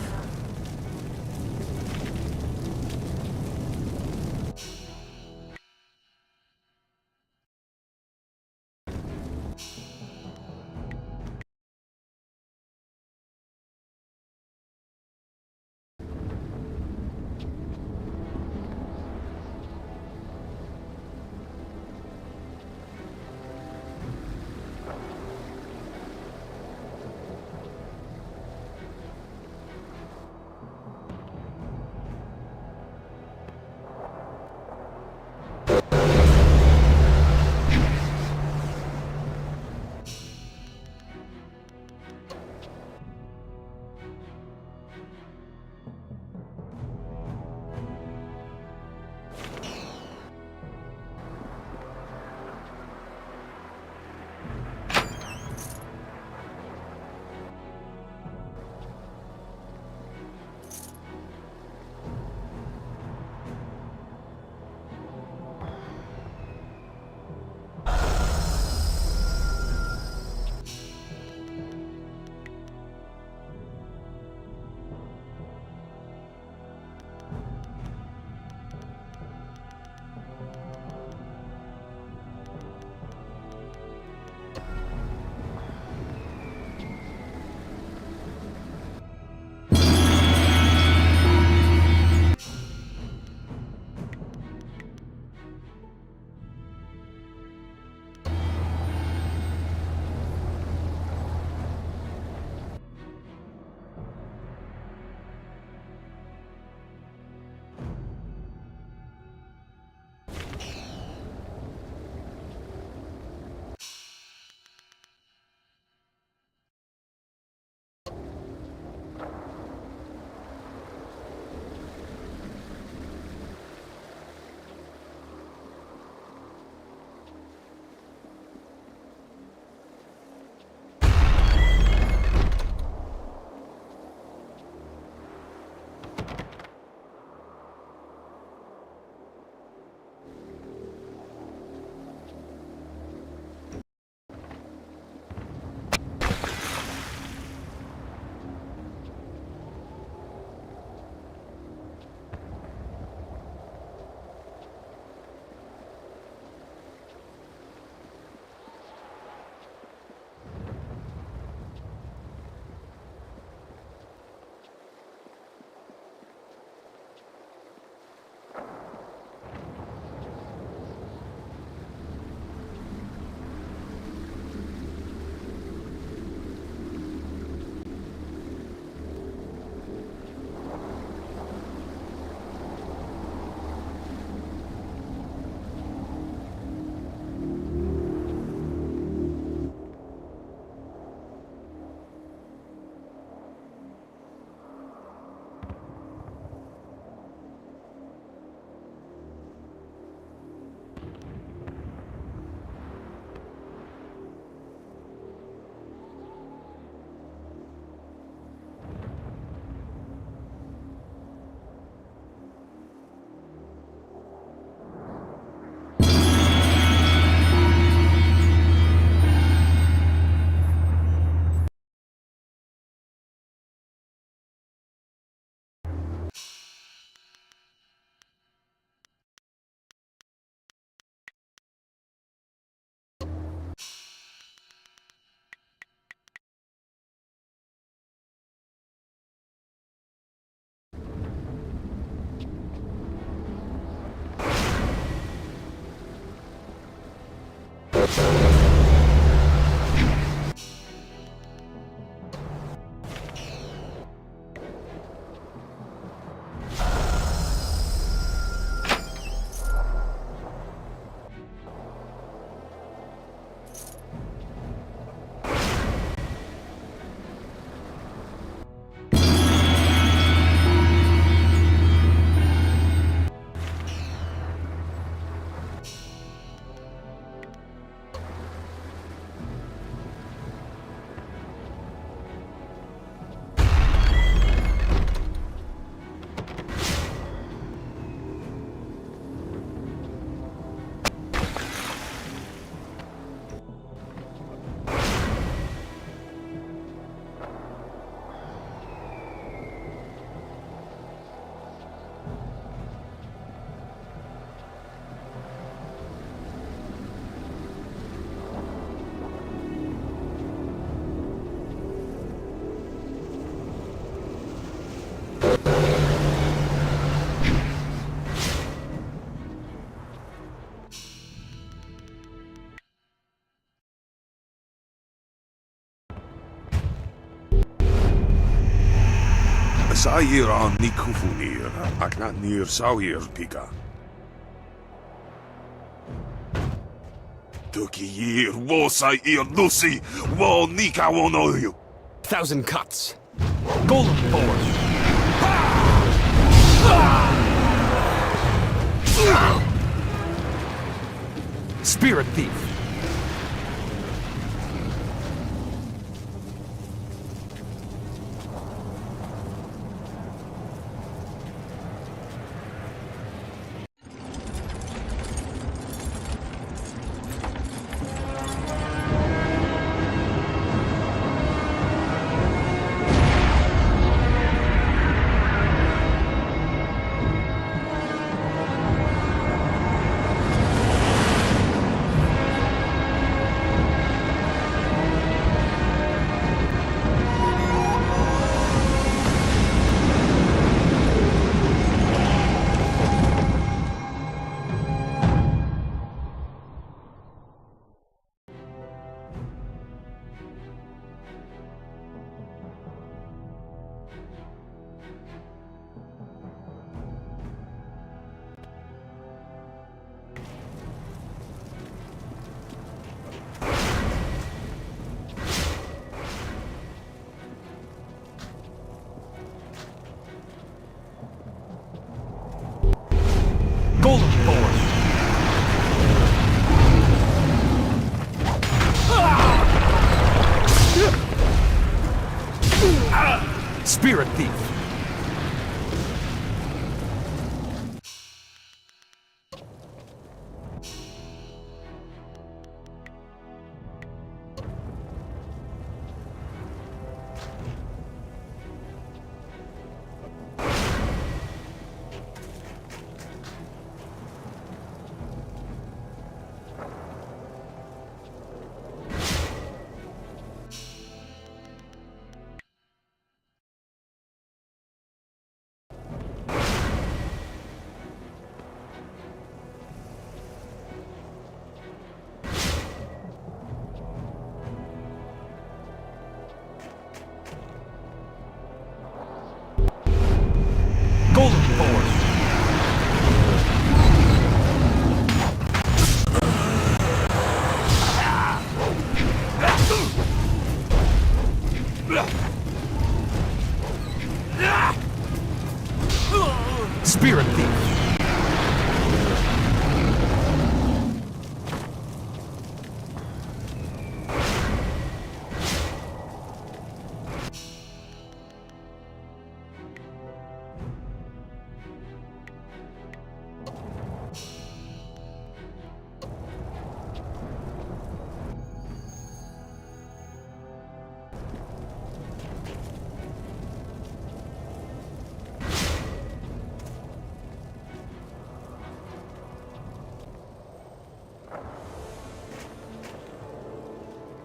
C: Thank you.
E: Sair an ni kufunir, ac na nir sawir pika. Tuki yir wosa ir lucy, wo nika wonoyu.
A: 1,000 cuts. Golem form. Spirit thief. Golem form. Spirit thief. Golem form. Spirit thief.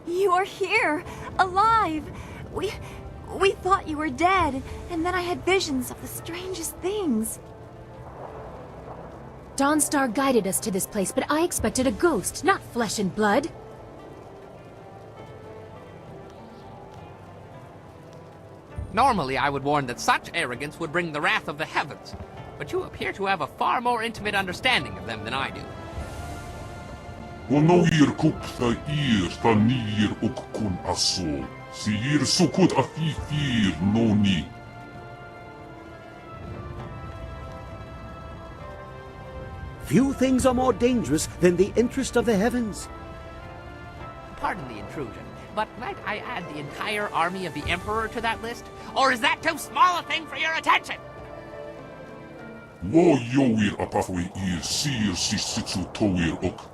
H: You are here, alive! We thought you were dead, and then I had visions of the strangest things.
G: Dawnstar guided us to this place, but I expected a ghost, not flesh and blood.
F: Normally, I would warn that such arrogance would bring the wrath of the heavens, but you appear to have a far more intimate understanding of them than I do.
E: Wonoir kupta ir tanir ukkun aso, siir sukut afifir noni.
I: Few things are more dangerous than the interest of the heavens.
F: Pardon the intrusion, but might I add the entire army of the Emperor to that list? Or is that too small a thing for your attention?
E: Wo yoir apafwe ir siir sisitsu toir uk.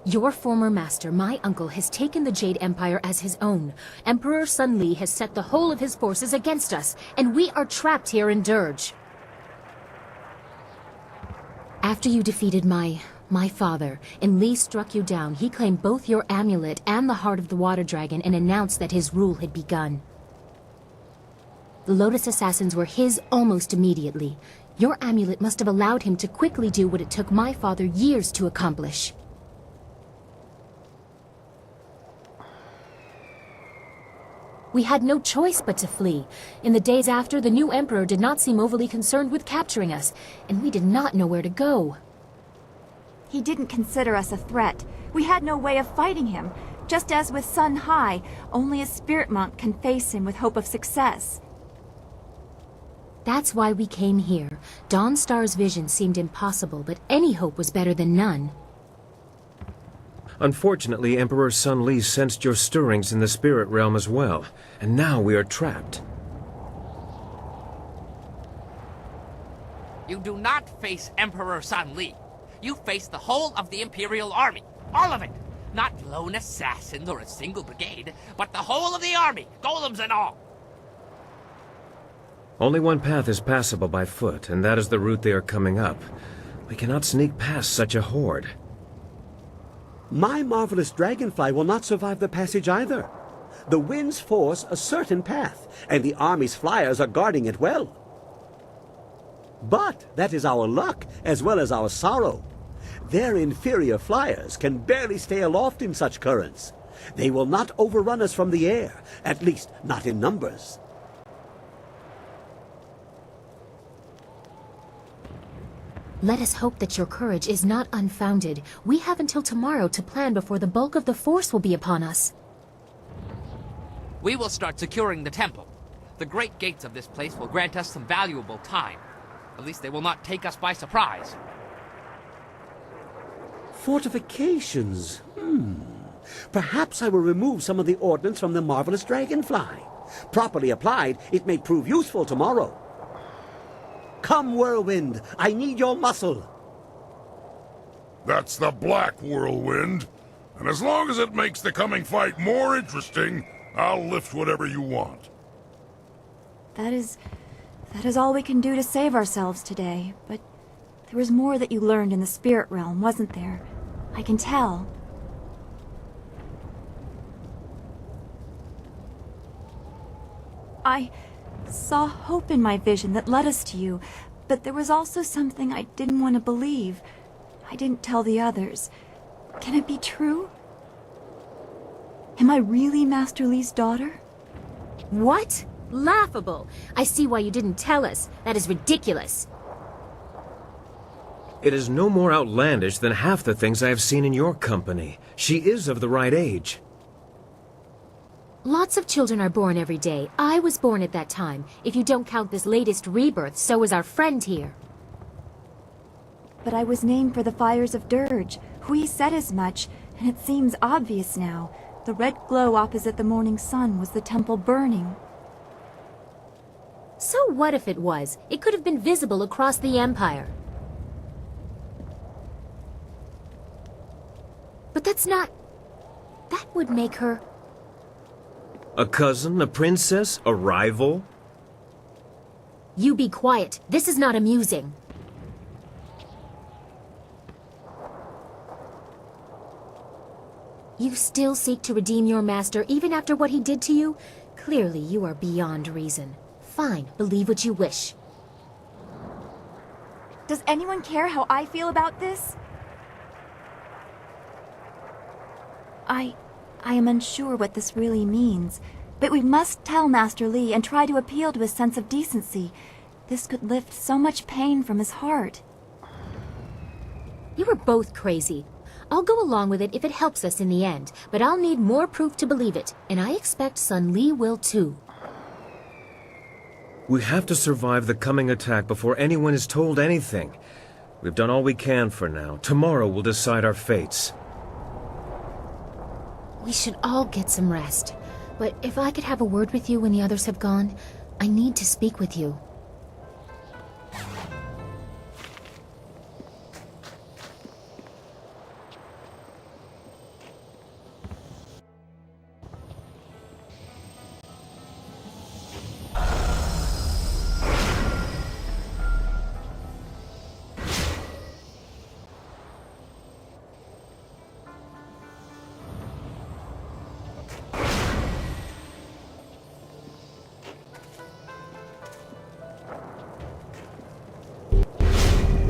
G: Your former master, my uncle, has taken the Jade Empire as his own. Emperor Sun Li has set the whole of his forces against us, and we are trapped here in Dirge. After you defeated my father, and Li struck you down, he claimed both your amulet and the heart of the water dragon and announced that his rule had begun. The Lotus Assassins were his almost immediately. Your amulet must have allowed him to quickly do what it took my father years to accomplish. We had no choice but to flee. In the days after, the new Emperor did not seem overly concerned with capturing us, and we did not know where to go.
H: He didn't consider us a threat. We had no way of fighting him. Just as with Sun High, only a spirit monk can face him with hope of success.
G: That's why we came here. Dawnstar's vision seemed impossible, but any hope was better than none.
A: Unfortunately, Emperor Sun Li sensed your stirrings in the spirit realm as well, and now we are trapped.
F: You do not face Emperor Sun Li. You face the whole of the Imperial Army. All of it. Not lone assassins or a single brigade, but the whole of the army, golems and all.
A: Only one path is passable by foot, and that is the route they are coming up. We cannot sneak past such a horde.
I: My marvelous dragonfly will not survive the passage either. The winds force a certain path, and the army's flyers are guarding it well. But that is our luck, as well as our sorrow. Their inferior flyers can barely stay aloft in such currents. They will not overrun us from the air, at least not in numbers.
G: Let us hope that your courage is not unfounded. We have until tomorrow to plan before the bulk of the force will be upon us.
F: We will start securing the temple. The great gates of this place will grant us some valuable time. At least they will not take us by surprise.
I: Fortifications? Perhaps I will remove some of the ordnance from the marvelous dragonfly. Properly applied, it may prove useful tomorrow. Come, whirlwind, I need your muscle.
E: That's the Black Whirlwind. And as long as it makes the coming fight more interesting, I'll lift whatever you want.
H: That is all we can do to save ourselves today, but there was more that you learned in the spirit realm, wasn't there? I can tell. I saw hope in my vision that led us to you, but there was also something I didn't want to believe. I didn't tell the others. Can it be true? Am I really Master Li's daughter?
G: What? Laughable. I see why you didn't tell us. That is ridiculous.
A: It is no more outlandish than half the things I have seen in your company. She is of the right age.
G: Lots of children are born every day. I was born at that time. If you don't count this latest rebirth, so is our friend here.
H: But I was named for the fires of Dirge. Hui said as much, and it seems obvious now. The red glow opposite the morning sun was the temple burning.
G: So what if it was? It could have been visible across the Empire. But that's not... That would make her...
A: A cousin, a princess, a rival?
G: You be quiet. This is not amusing. You still seek to redeem your master even after what he did to you? Clearly you are beyond reason. Fine, believe what you wish.
H: Does anyone care how I feel about this? I am unsure what this really means, but we must tell Master Li and try to appeal to his sense of decency. This could lift so much pain from his heart.
G: You are both crazy. I'll go along with it if it helps us in the end, but I'll need more proof to believe it, and I expect Sun Li will too.
A: We have to survive the coming attack before anyone is told anything. We've done all we can for now. Tomorrow will decide our fates.
G: We should all get some rest. But if I could have a word with you when the others have gone, I need to speak with you.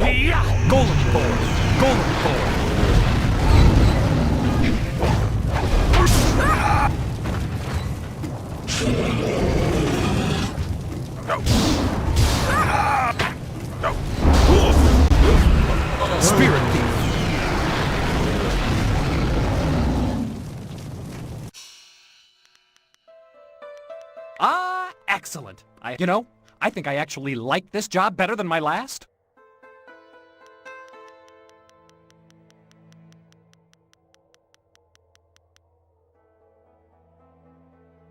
A: Yeah! Golem Board! Golem Board!
J: excellent. I think I actually like this job better than my last.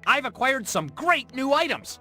J: I've acquired some great new items.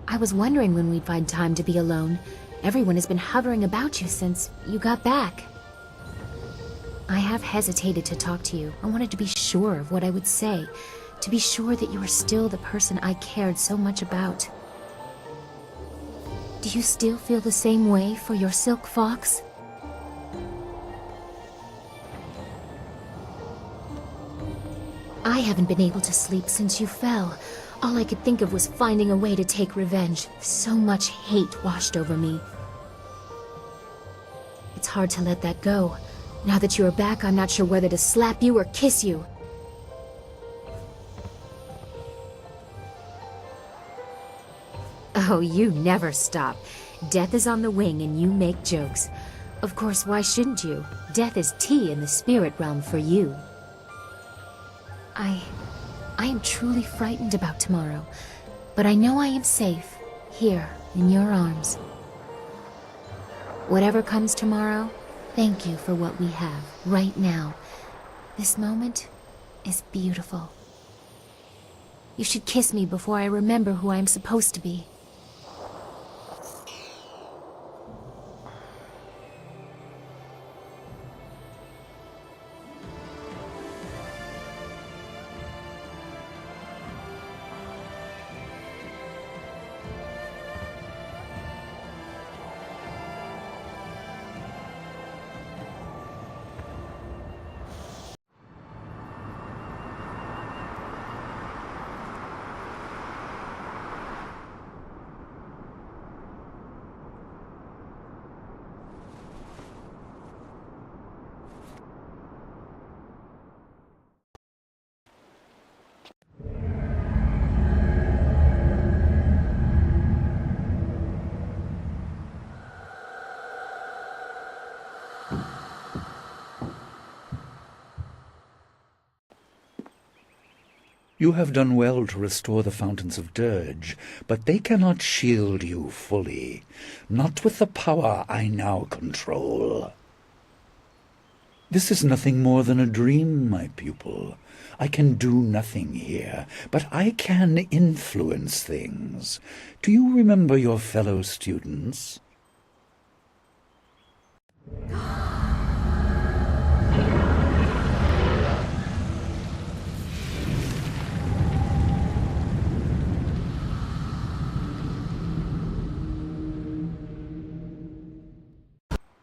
G: I was wondering when we'd find time to be alone. Everyone has been hovering about you since you got back. I have hesitated to talk to you. I wanted to be sure of what I would say, to be sure that you were still the person I cared so much about. Do you still feel the same way for your silk fox? I haven't been able to sleep since you fell. All I could think of was finding a way to take revenge. So much hate washed over me. It's hard to let that go. Now that you are back, I'm not sure whether to slap you or kiss you. Oh, you never stop. Death is on the wing and you make jokes. Of course, why shouldn't you? Death is tea in the spirit realm for you. I am truly frightened about tomorrow, but I know I am safe, here, in your arms. Whatever comes tomorrow, thank you for what we have, right now. This moment is beautiful. You should kiss me before I remember who I am supposed to be.
D: You have done well to restore the Fountains of Dirge, but they cannot shield you fully. Not with the power I now control. This is nothing more than a dream, my pupil. I can do nothing here, but I can influence things. Do you remember your fellow students?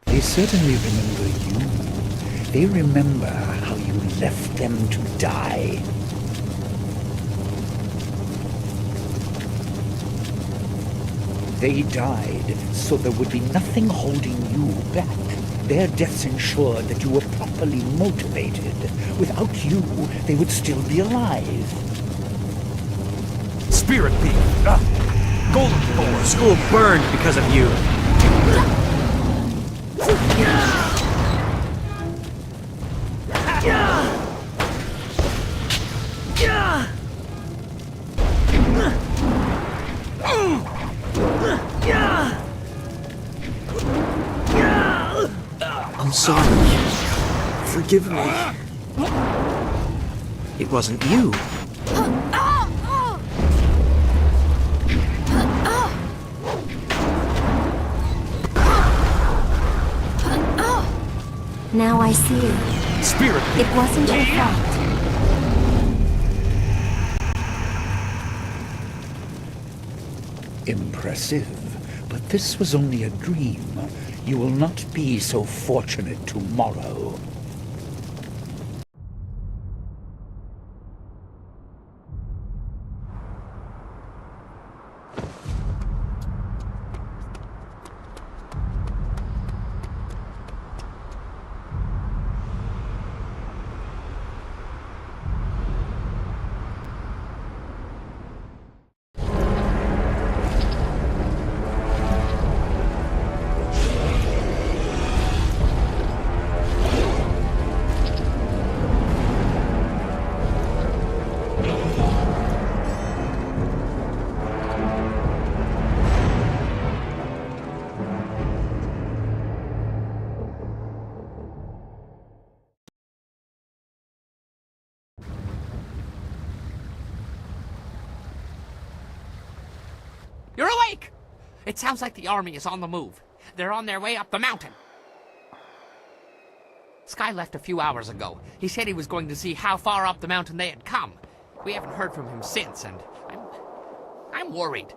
D: They certainly remember you. They remember how you left them to die. They died so there would be nothing holding you back. Their deaths ensured that you were properly motivated. Without you, they would still be alive.
A: Spirit Thief! Golden Thor! School burned because of you!
B: I'm sorry. Forgive me. It wasn't you.
H: Now I see.
A: Spirit!
H: It wasn't your fault.
D: Impressive, but this was only a dream. You will not be so fortunate tomorrow.
F: You're awake! It sounds like the army is on the move. They're on their way up the mountain. Sky left a few hours ago. He said he was going to see how far up the mountain they had come. We haven't heard from him since, and I'm worried.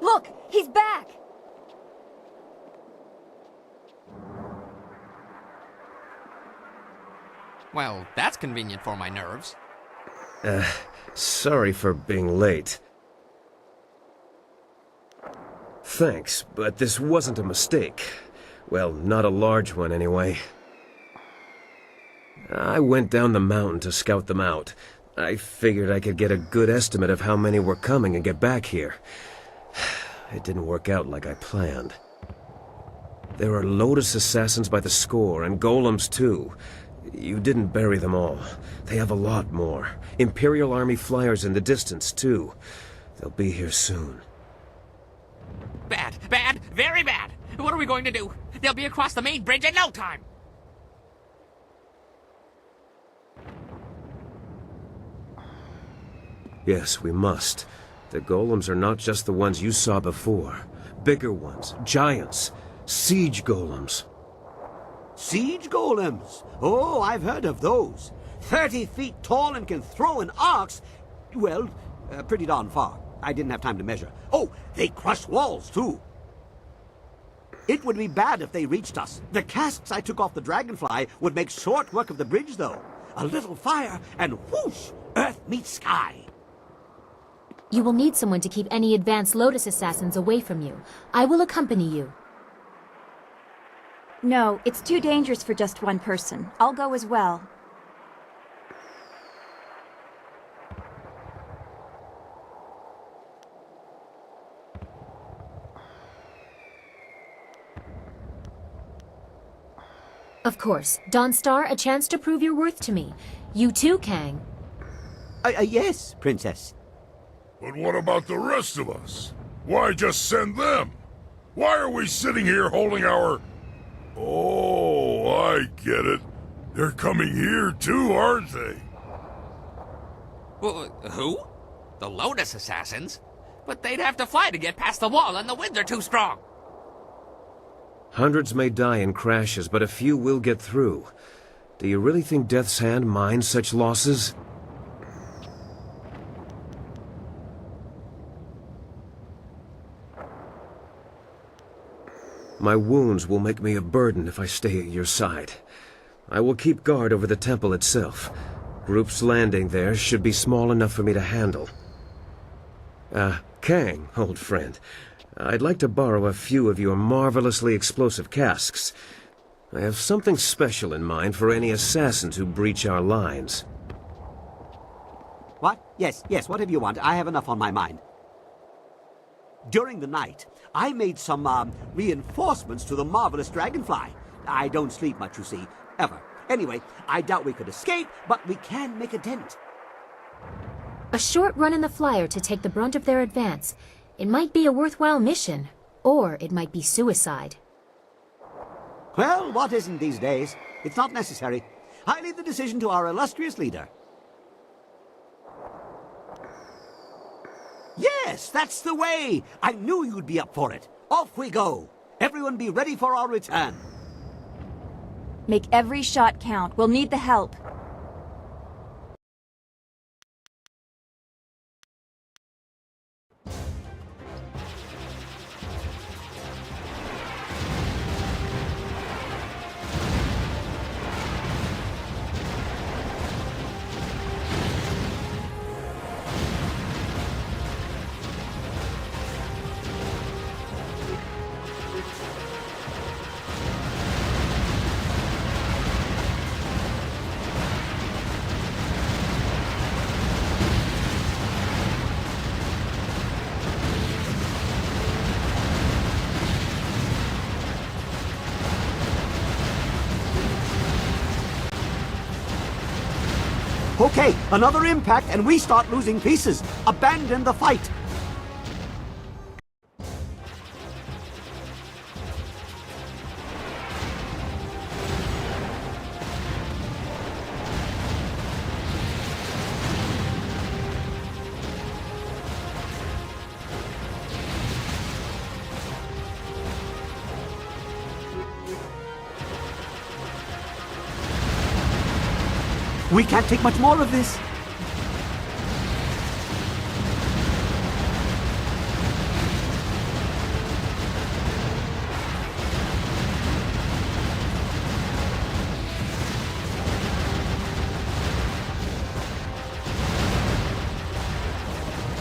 H: Look, he's back!
F: Well, that's convenient for my nerves.
A: Sorry for being late. Thanks, but this wasn't a mistake. Well, not a large one anyway. I went down the mountain to scout them out. I figured I could get a good estimate of how many were coming and get back here. It didn't work out like I planned. There are Lotus assassins by the score, and golems too. You didn't bury them all. They have a lot more. Imperial Army flyers in the distance, too. They'll be here soon.
F: Bad, bad, very bad. What are we going to do? They'll be across the main bridge in no time.
A: Yes, we must. The golems are not just the ones you saw before. Bigger ones, giants, siege golems.
I: Siege golems? Oh, I've heard of those. 30 feet tall and can throw an axe. Well, pretty darn far. I didn't have time to measure. Oh, they crush walls, too. It would be bad if they reached us. The casks I took off the Dragonfly would make short work of the bridge, though. A little fire, and whoosh! Earth meets sky.
G: You will need someone to keep any advanced Lotus assassins away from you. I will accompany you.
H: No, it's too dangerous for just one person. I'll go as well.
G: Of course. Dawnstar, a chance to prove your worth to me. You too, Kang.
I: Yes, Princess.
E: But what about the rest of us? Why just send them? Why are we sitting here holding our... Oh, I get it. They're coming here too, aren't they?
F: Well, who? The Lotus assassins? But they'd have to fly to get past the wall, and the winds are too strong.
A: Hundreds may die in crashes, but a few will get through. Do you really think Death's Hand minds such losses? My wounds will make me a burden if I stay at your side. I will keep guard over the temple itself. Groups landing there should be small enough for me to handle. Kang, old friend, I'd like to borrow a few of your marvelously explosive casks. I have something special in mind for any assassins who breach our lines.
I: What? Yes, whatever you want. I have enough on my mind. During the night, I made some, reinforcements to the marvelous Dragonfly. I don't sleep much, you see, ever. Anyway, I doubt we could escape, but we can make a dent.
G: A short run in the flyer to take the brunt of their advance. It might be a worthwhile mission, or it might be suicide.
I: Well, what isn't these days? It's not necessary. I leave the decision to our illustrious leader. Yes, that's the way! I knew you'd be up for it. Off we go. Everyone be ready for our return.
H: Make every shot count. We'll need the help.
I: Okay, another impact and we start losing pieces. Abandon the fight. We can't take much more of this.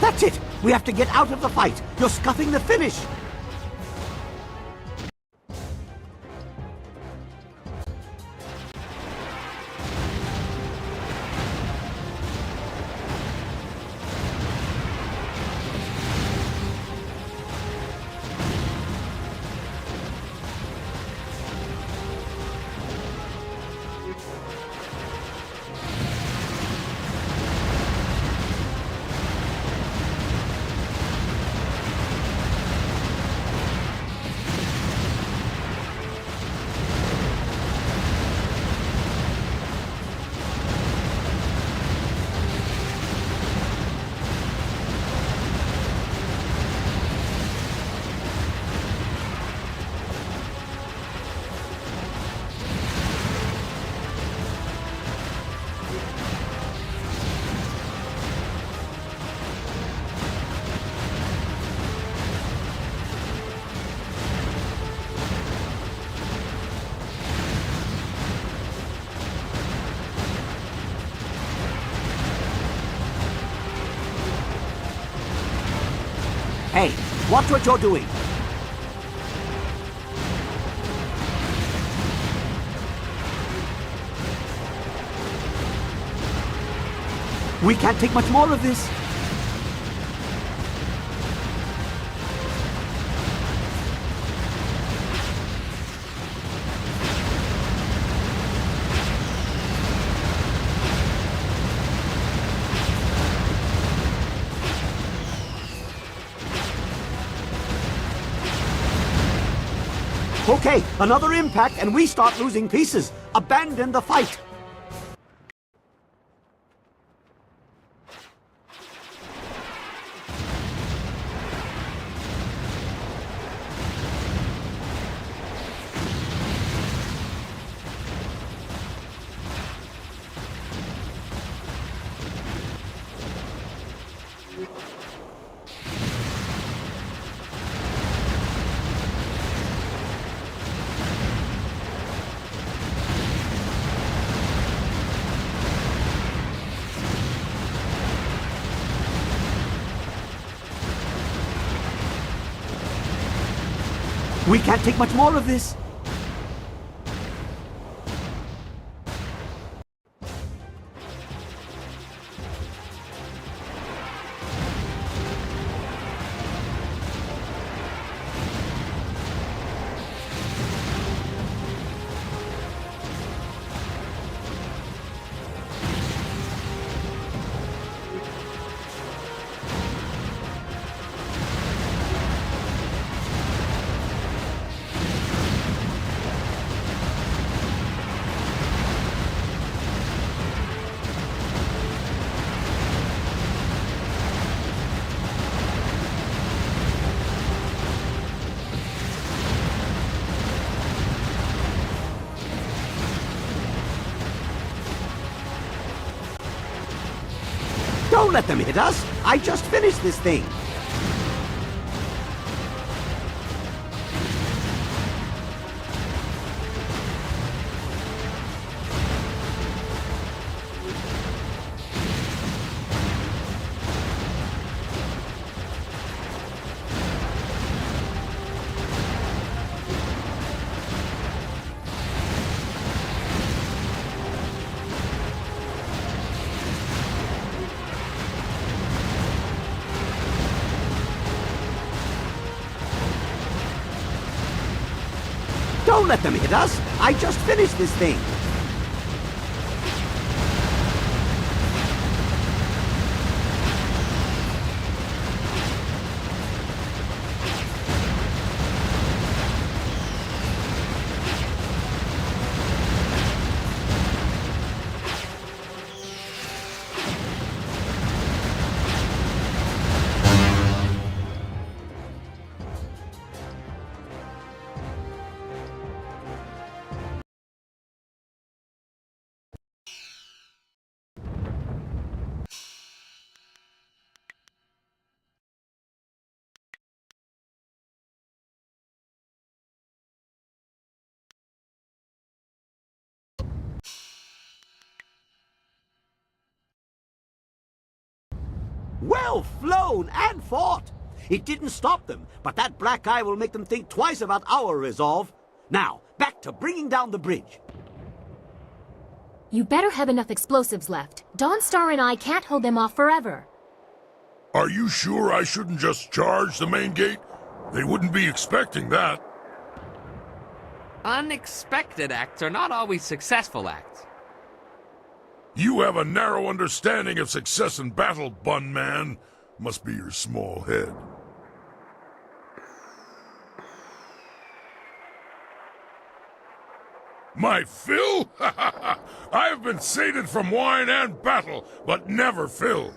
I: That's it! We have to get out of the fight! You're scuffing the finish! Hey, watch what you're doing! We can't take much more of this! Okay, another impact and we start losing pieces. Abandon the fight. We can't take much more of this. Don't let them hit us! I just finished this thing! Don't let them hit us! I just finished this thing! Well flown and fought. It didn't stop them, but that black eye will make them think twice about our resolve. Now, back to bringing down the bridge.
G: You better have enough explosives left. Dawnstar and I can't hold them off forever.
E: Are you sure I shouldn't just charge the main gate? They wouldn't be expecting that.
F: Unexpected acts are not always successful acts.
E: You have a narrow understanding of success in battle, Bun Man. Must be your small head. My fill? I have been sated from wine and battle, but never filled.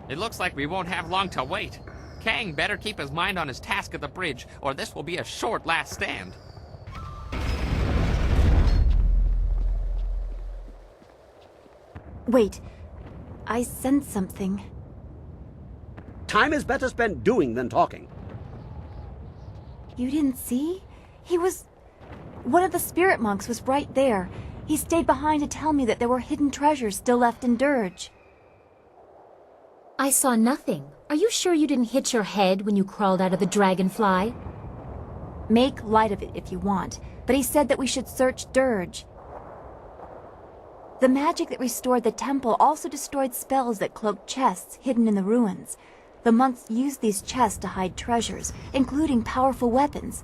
F: It looks like we won't have long to wait. Kang better keep his mind on his task at the bridge, or this will be a short last stand.
H: Wait, I sense something.
I: Time is better spent doing than talking.
H: You didn't see? One of the spirit monks was right there. He stayed behind to tell me that there were hidden treasures still left in Dirge.
G: I saw nothing. Are you sure you didn't hit your head when you crawled out of the dragonfly?
H: Make light of it if you want, but he said that we should search Dirge. The magic that restored the temple also destroyed spells that cloaked chests hidden in the ruins. The monks used these chests to hide treasures, including powerful weapons.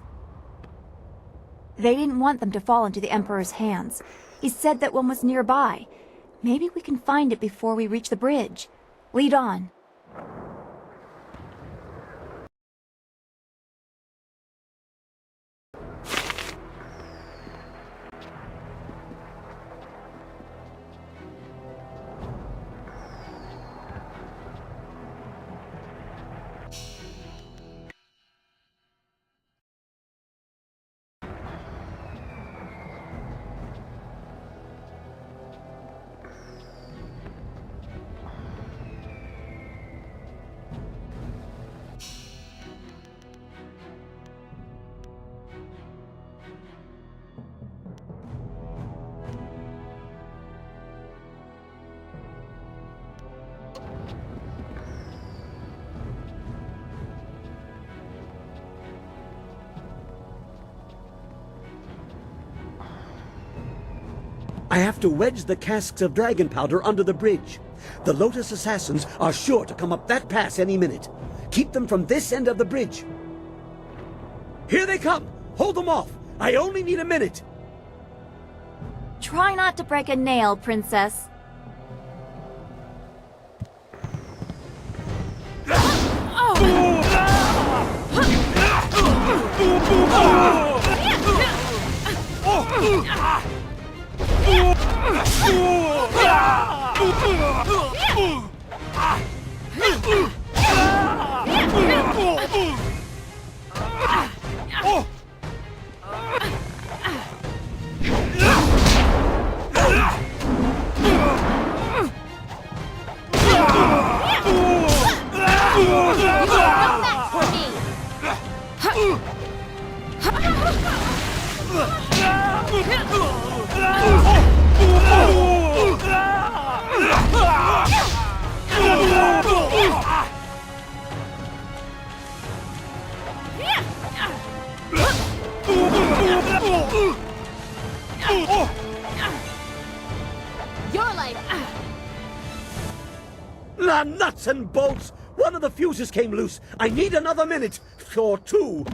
H: They didn't want them to fall into the Emperor's hands. He said that one was nearby. Maybe we can find it before we reach the bridge. Lead on.
I: I have to wedge the casks of dragon powder under the bridge. The Lotus assassins are sure to come up that pass any minute. Keep them from this end of the bridge. Here they come! Hold them off! I only need a minute!
H: Try not to break a nail, Princess.
G: Your life.
I: La nuts and bolts! One of the fuses came loose. I need another minute. Or two.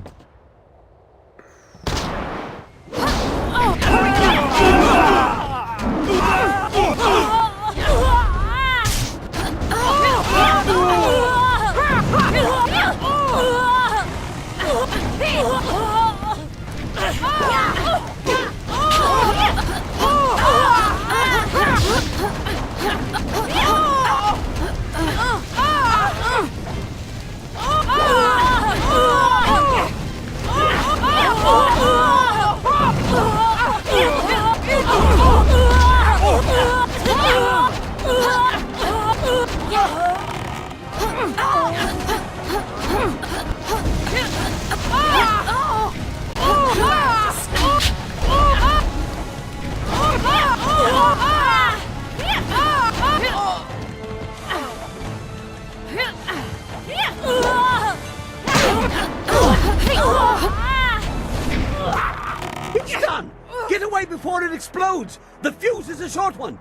I: Fly before it explodes! The fuse is a short one!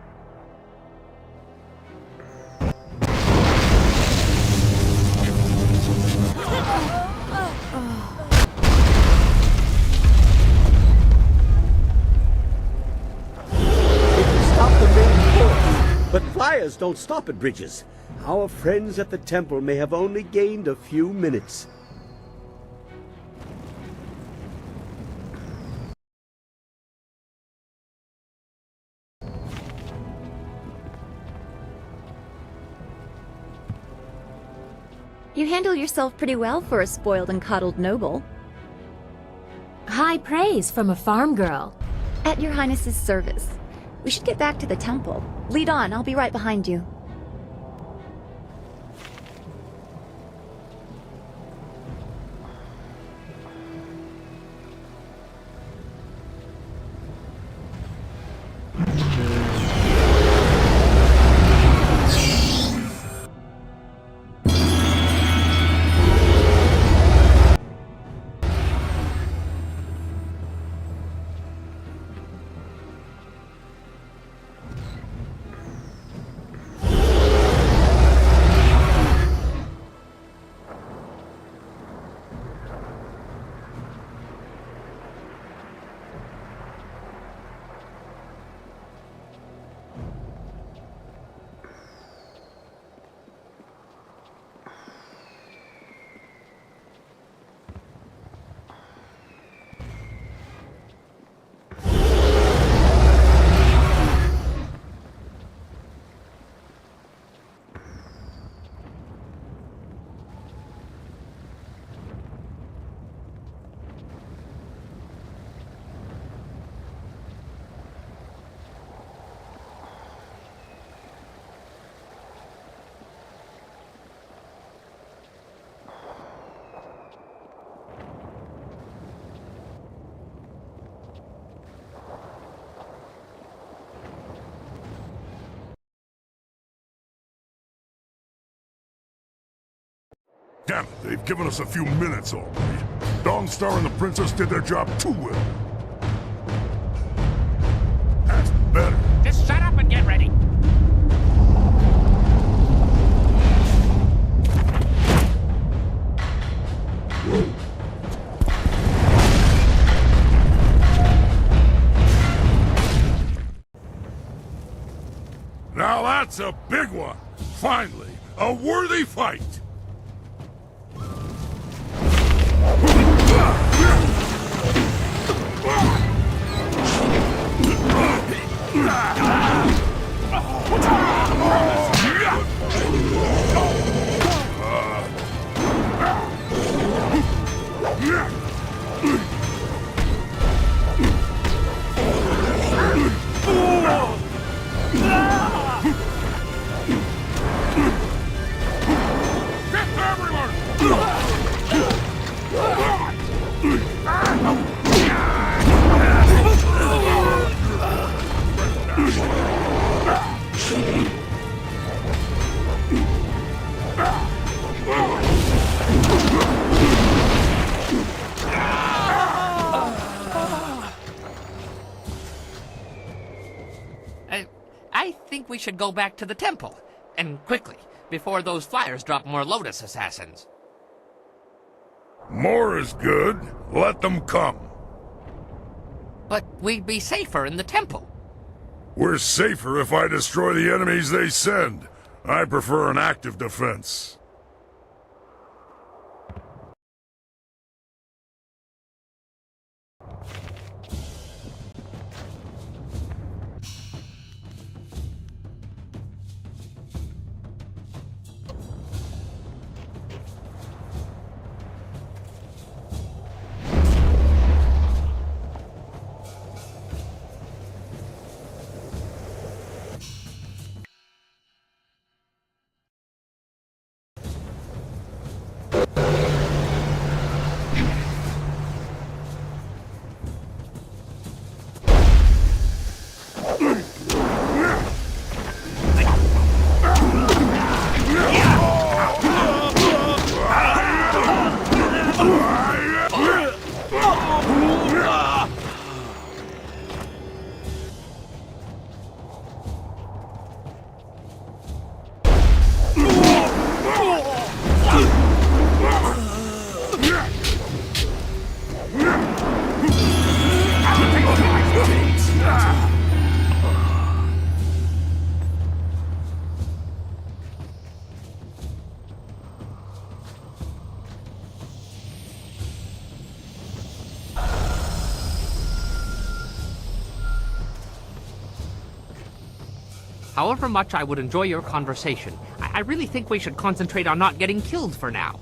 I: Stop the main force. But flyers don't stop at bridges. Our friends at the temple may have only gained a few minutes.
H: You handle yourself pretty well for a spoiled and coddled noble.
G: High praise from a farm girl.
H: At your highness's service. We should get back to the temple. Lead on, I'll be right behind you.
E: Damn it, they've given us a few minutes already. Dangstar and the Princess did their job too well. That's better.
F: Just shut up and get ready.
E: Now that's a big one. Finally, a worthy fight.
F: I think we should go back to the temple. And quickly, before those flyers drop more Lotus assassins.
E: More is good. Let them come.
F: But we'd be safer in the temple.
E: We're safer if I destroy the enemies they send. I prefer an active defense.
F: However much I would enjoy your conversation, I really think we should concentrate on not getting killed for now.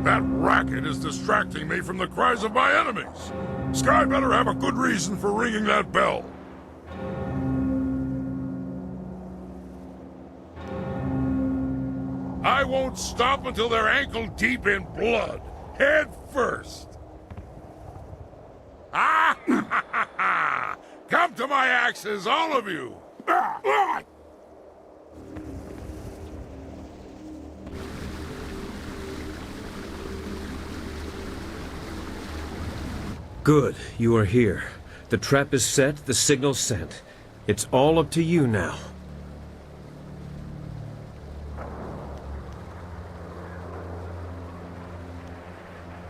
E: That racket is distracting me from the cries of my enemies. Sky better have a good reason for ringing that bell. I won't stop until they're ankle deep in blood. Head first. Ah! Come to my axes, all of you!
A: Good, you are here. The trap is set, the signal sent. It's all up to you now.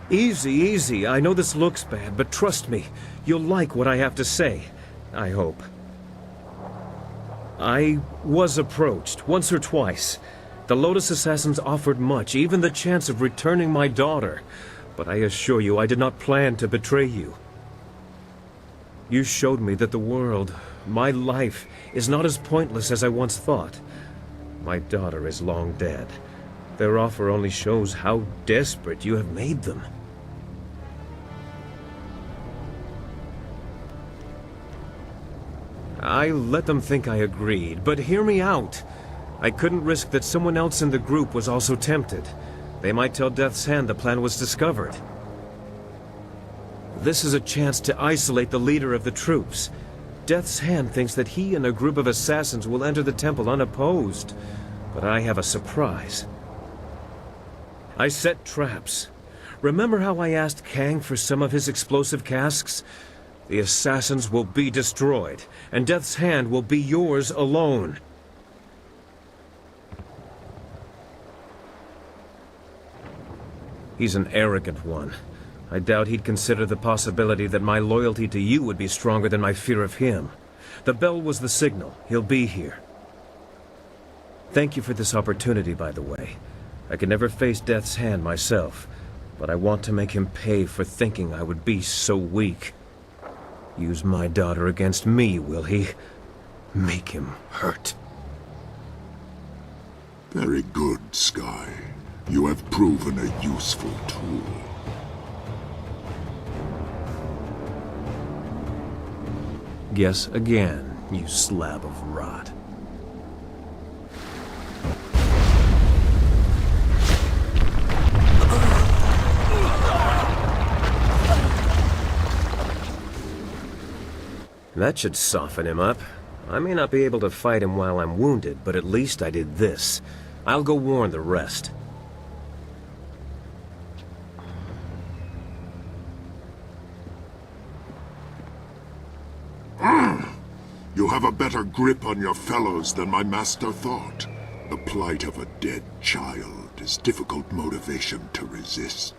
A: Easy, easy. I know this looks bad, but trust me, you'll like what I have to say. I hope. I was approached, once or twice. The Lotus Assassins offered much, even the chance of returning my daughter. But I assure you, I did not plan to betray you. You showed me that the world, my life, is not as pointless as I once thought. My daughter is long dead. Their offer only shows how desperate you have made them. I let them think I agreed, but hear me out. I couldn't risk that someone else in the group was also tempted. They might tell Death's Hand the plan was discovered. This is a chance to isolate the leader of the troops. Death's Hand thinks that he and a group of assassins will enter the temple unopposed. But I have a surprise. I set traps. Remember how I asked Kang for some of his explosive casks? The assassins will be destroyed, and Death's Hand will be yours alone. He's an arrogant one. I doubt he'd consider the possibility that my loyalty to you would be stronger than my fear of him. The bell was the signal. He'll be here. Thank you for this opportunity, by the way. I could never face Death's Hand myself, but I want to make him pay for thinking I would be so weak. Use my daughter against me, will he? Make him hurt.
E: Very good, Sky. You have proven a useful tool.
A: Guess again, you slab of rot. That should soften him up. I may not be able to fight him while I'm wounded, but at least I did this. I'll go warn the rest.
E: You have a better grip on your fellows than my master thought. The plight of a dead child is difficult motivation to resist.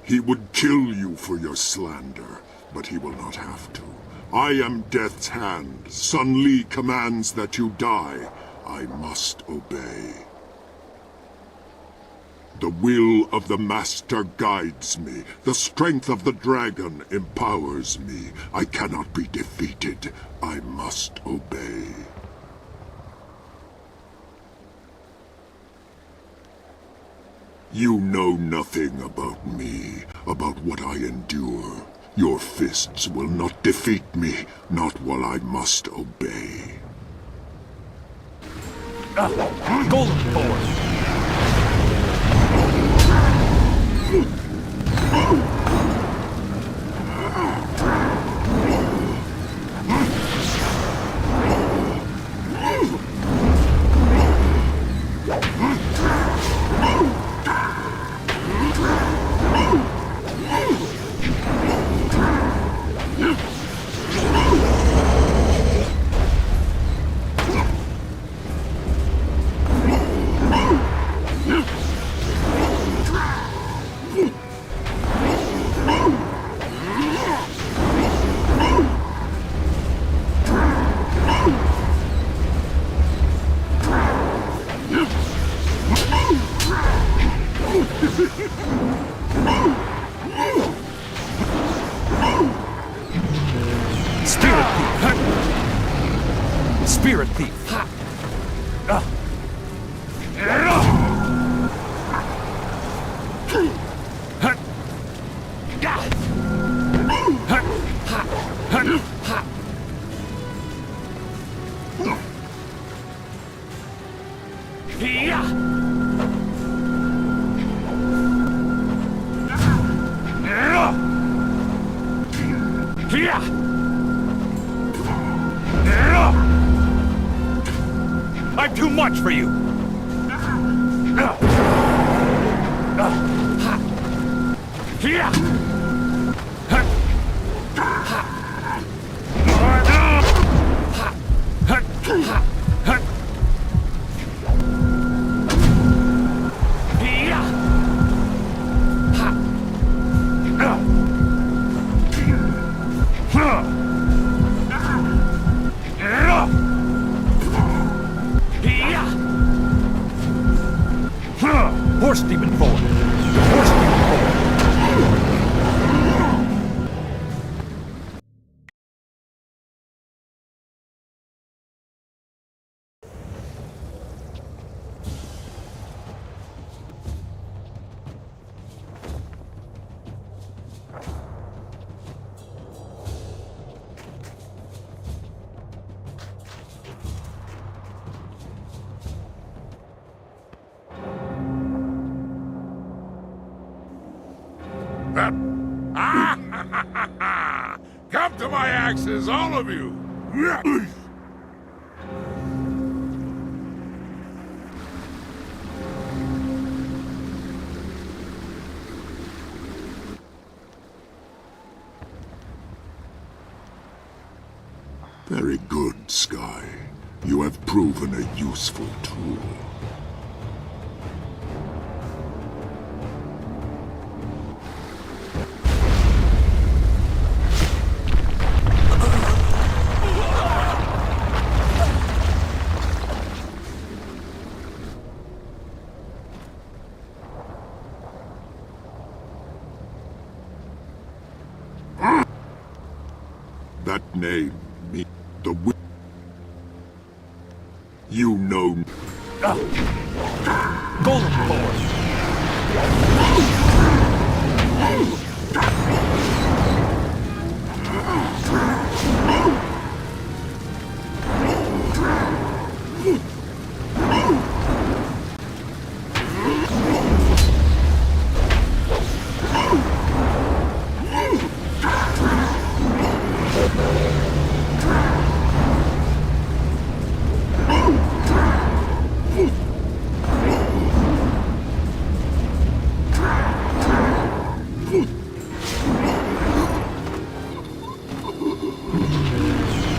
E: He would kill you for your slander, but he will not have to. I am Death's Hand. Sun Li commands that you die. I must obey. The will of the Master guides me. The strength of the dragon empowers me. I cannot be defeated. I must obey. You know nothing about me, about what I endure. Your fists will not defeat me, not while I must obey.
J: Golem Force! Spirit Thief! I'm too much for you! Horse Demon forward! Horse Demon forward!
E: Come to my axes, all of you! Very good, Sky. You have proven a useful tool. That name means the you know.
J: Golem Lord!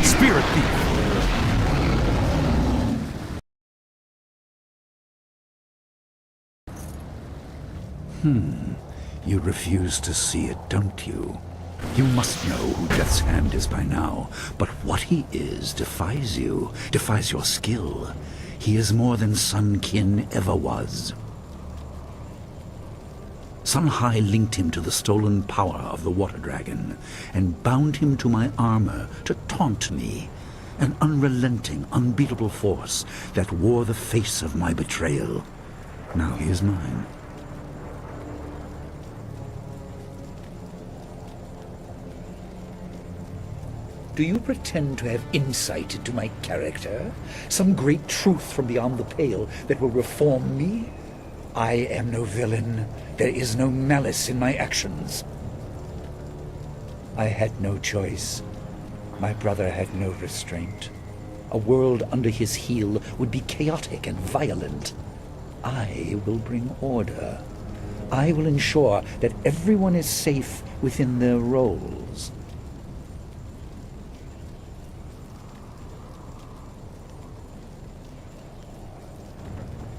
J: Spirit Thief!
D: You refuse to see it, don't you? You must know who Death's Hand is by now, but what he is defies you, defies your skill. He is more than Sun Qin ever was. Sun Hai linked him to the stolen power of the Water Dragon, and bound him to my armor to taunt me, an unrelenting, unbeatable force that wore the face of my betrayal. Now he is mine. Do you pretend to have insight into my character? Some great truth from beyond the pale that will reform me? I am no villain. There is no malice in my actions. I had no choice. My brother had no restraint. A world under his heel would be chaotic and violent. I will bring order. I will ensure that everyone is safe within their roles.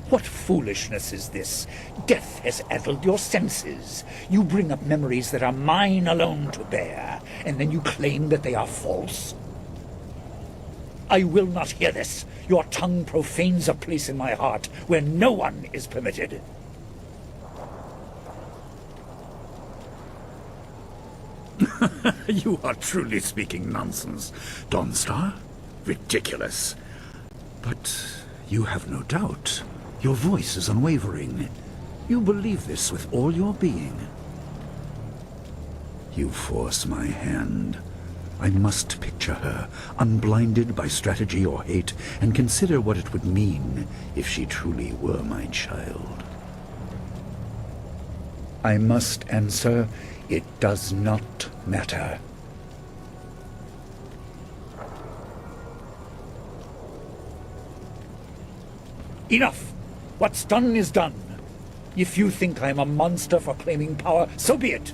D: What foolishness is this? Death has addled your senses. You bring up memories that are mine alone to bear, and then you claim that they are false? I will not hear this. Your tongue profanes a place in my heart where no one is permitted. You are truly speaking nonsense, Dawnstar. Ridiculous. But you have no doubt. Your voice is unwavering. You believe this with all your being. You force my hand. I must picture her, unblinded by strategy or hate, and consider what it would mean if she truly were my child. I must answer, it does not matter. Enough! What's done is done. If you think I'm a monster for claiming power, so be it.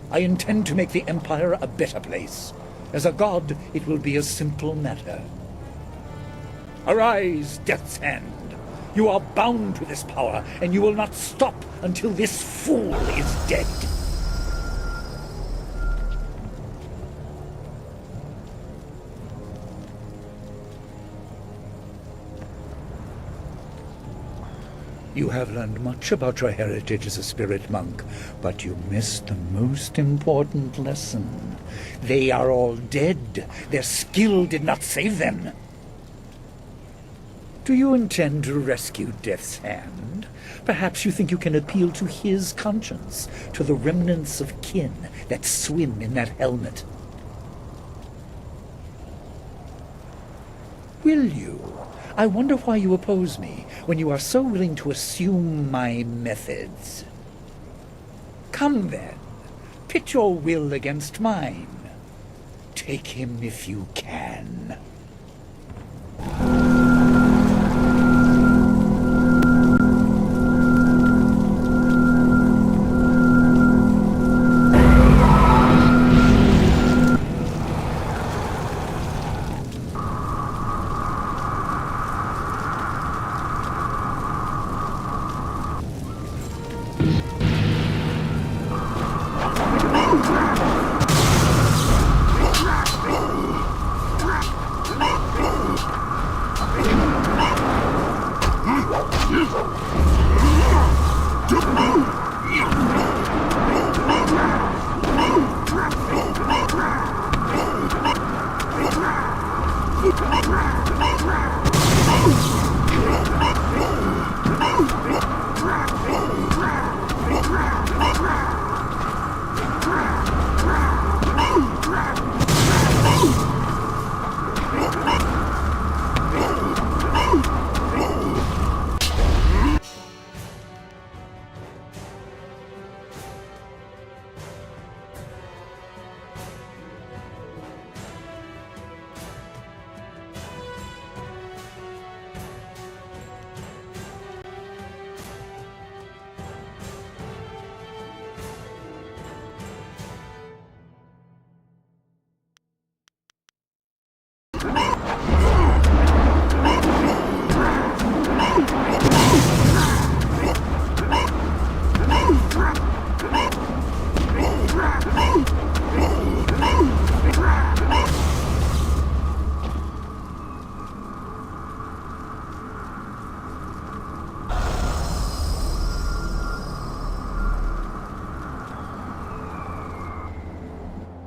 D: I intend to make the Empire a better place. As a god, it will be a simple matter. Arise, Death's Hand. You are bound to this power, and you will not stop until this fool is dead. You have learned much about your heritage as a spirit monk, but you missed the most important lesson. They are all dead. Their skill did not save them. Do you intend to rescue Death's Hand? Perhaps you think you can appeal to his conscience, to the remnants of kin that swim in that helmet. Will you? I wonder why you oppose me, when you are so willing to assume my methods. Come then, pit your will against mine. Take him if you can.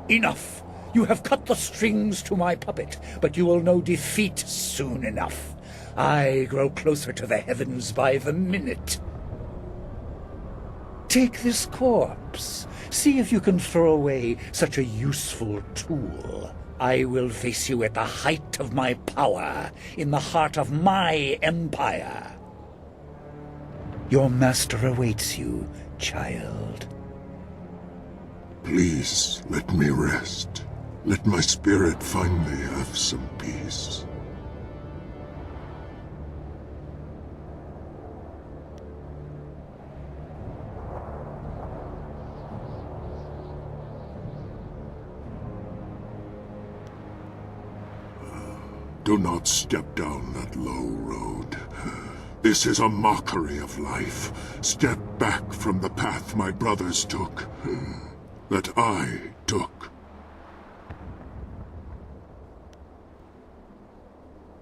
D: Enough! You have cut the strings to my puppet, but you will know defeat soon enough. I grow closer to the heavens by the minute. Take this corpse. See if you can throw away such a useful tool. I will face you at the height of my power, in the heart of my empire. Your master awaits you, child.
E: Please, let me rest. Let my spirit finally have some peace. Do not step down that low road. This is a mockery of life. Step back from the path my brothers took, that I took.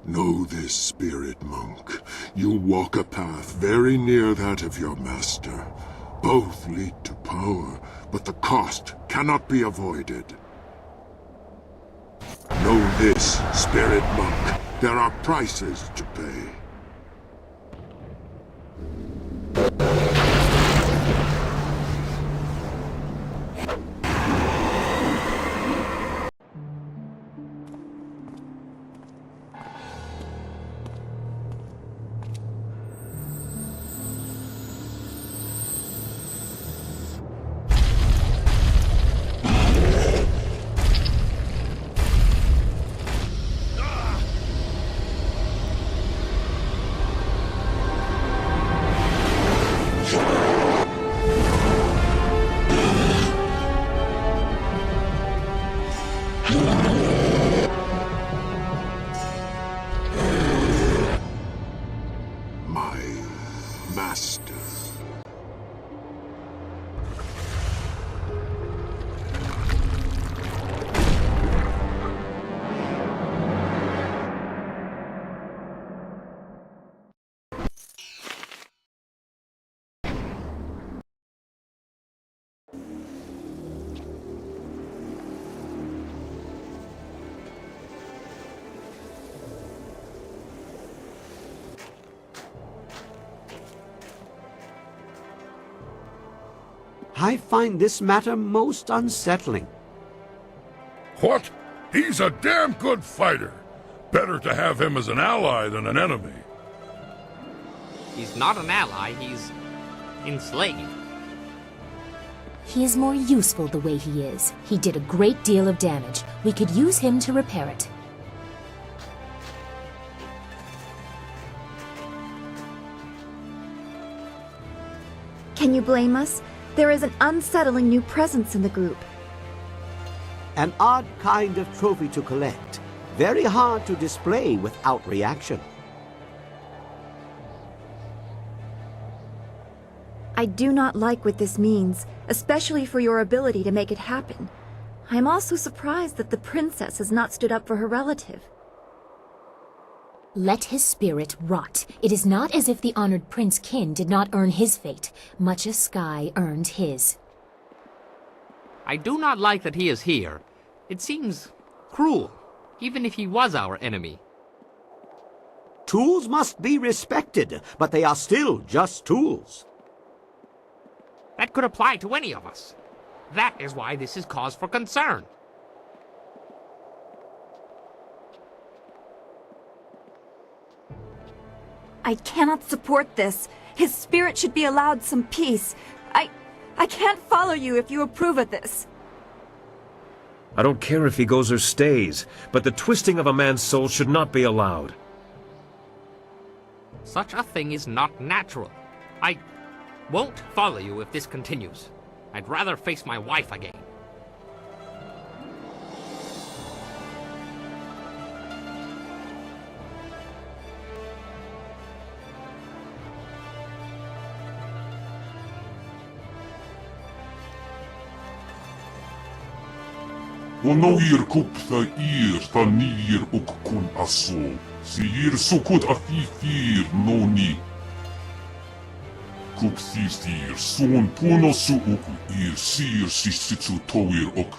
E: Know this, spirit monk. You walk a path very near that of your master. Both lead to power, but the cost cannot be avoided. Know this, spirit monk. There are prices to pay. Master.
I: I find this matter most unsettling.
E: What? He's a damn good fighter. Better to have him as an ally than an enemy.
F: He's not an ally, he's enslaved.
G: He is more useful the way he is. He did a great deal of damage. We could use him to repair it.
H: Can you blame us? There is an unsettling new presence in the group.
I: An odd kind of trophy to collect. Very hard to display without reaction.
H: I do not like what this means, especially for your ability to make it happen. I am also surprised that the princess has not stood up for her relative.
G: Let his spirit rot. It is not as if the honored Prince Kin did not earn his fate, much as Sky earned his.
F: I do not like that he is here. It seems cruel, even if he was our enemy.
I: Tools must be respected, but they are still just tools.
F: That could apply to any of us. That is why this is cause for concern.
H: I cannot support this. His spirit should be allowed some peace. I can't follow you if you approve of this.
A: I don't care if he goes or stays, but the twisting of a man's soul should not be allowed.
F: Such a thing is not natural. I won't follow you if this continues. I'd rather face my wife again.
E: ونوير كبث إير ثنير أككن أصو سير سكوت أثيثير نوني كبثيثير سون بونو سوء إير سير سيستو توير أك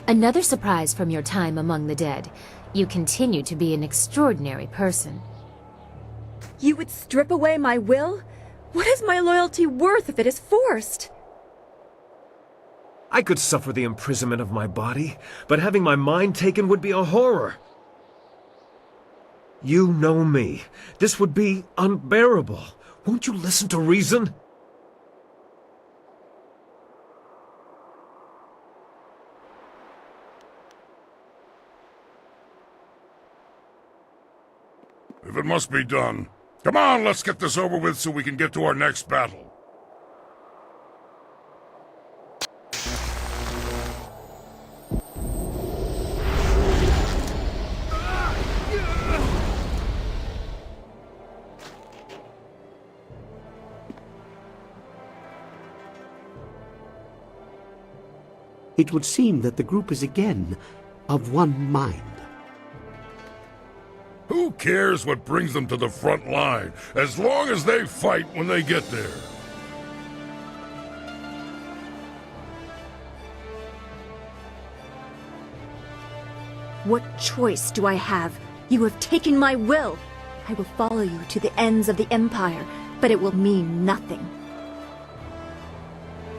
G: Another surprise from your time among the dead. You continue to be an extraordinary person.
H: You would strip away my will? What is my loyalty worth if it is forced?
A: I could suffer the imprisonment of my body, but having my mind taken would be a horror. You know me. This would be unbearable. Won't you listen to reason?
E: If it must be done, come on, let's get this over with so we can get to our next battle.
I: It would seem that the group is again of one mind.
E: Who cares what brings them to the front line, as long as they fight when they get there?
H: What choice do I have? You have taken my will. I will follow you to the ends of the Empire, but it will mean nothing.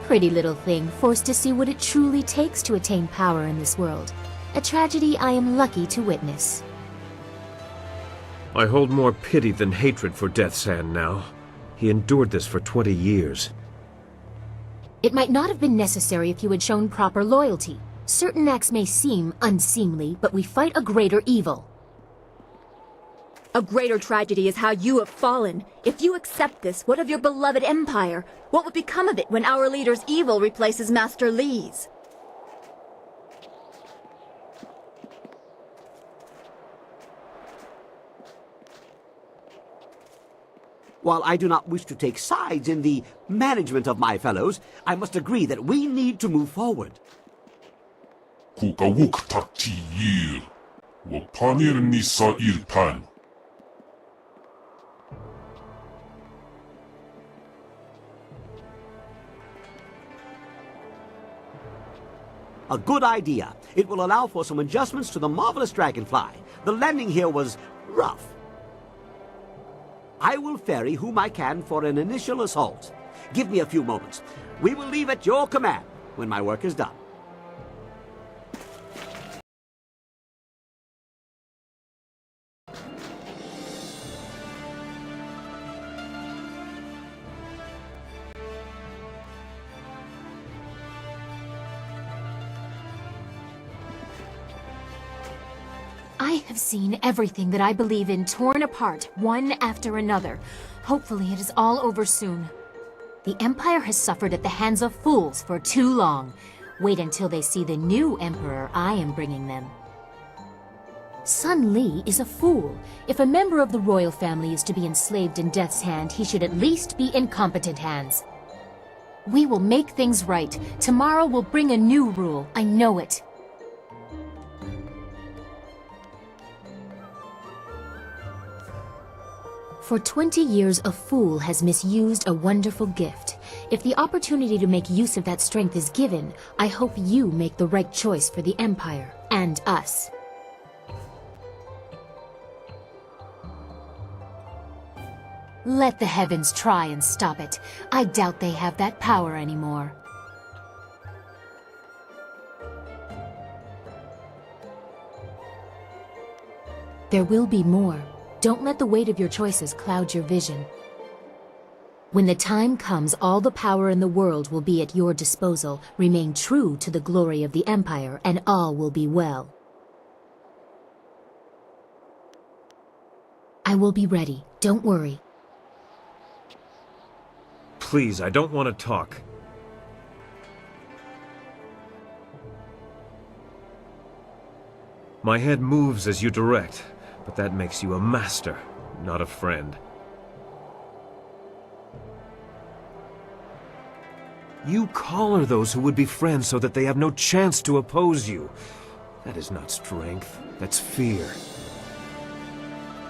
G: Pretty little thing, forced to see what it truly takes to attain power in this world. A tragedy I am lucky to witness.
A: I hold more pity than hatred for Death's Hand now. He endured this for 20 years.
G: It might not have been necessary if you had shown proper loyalty. Certain acts may seem unseemly, but we fight a greater evil.
H: A greater tragedy is how you have fallen. If you accept this, what of your beloved Empire? What would become of it when our leader's evil replaces Master Li's?
I: While I do not wish to take sides in the management of my fellows, I must agree that we need to move forward.
E: Kukawuk takti yil, wapanir nisa ilpan.
I: A good idea. It will allow for some adjustments to the marvelous dragonfly. The landing here was rough. I will ferry whom I can for an initial assault. Give me a few moments. We will leave at your command when my work is done.
G: I have seen everything that I believe in torn apart, one after another. Hopefully it is all over soon. The Empire has suffered at the hands of fools for too long. Wait until they see the new Emperor I am bringing them. Sun Li is a fool. If a member of the royal family is to be enslaved in Death's Hand, he should at least be in competent hands. We will make things right. Tomorrow will bring a new rule. I know it. For 20 years, a fool has misused a wonderful gift. If the opportunity to make use of that strength is given, I hope you make the right choice for the Empire and us. Let the heavens try and stop it. I doubt they have that power anymore. There will be more. Don't let the weight of your choices cloud your vision. When the time comes, all the power in the world will be at your disposal. Remain true to the glory of the Empire, and all will be well. I will be ready. Don't worry.
A: Please, I don't want to talk. My head moves as you direct. But that makes you a master, not a friend. You collar those who would be friends so that they have no chance to oppose you. That is not strength, that's fear.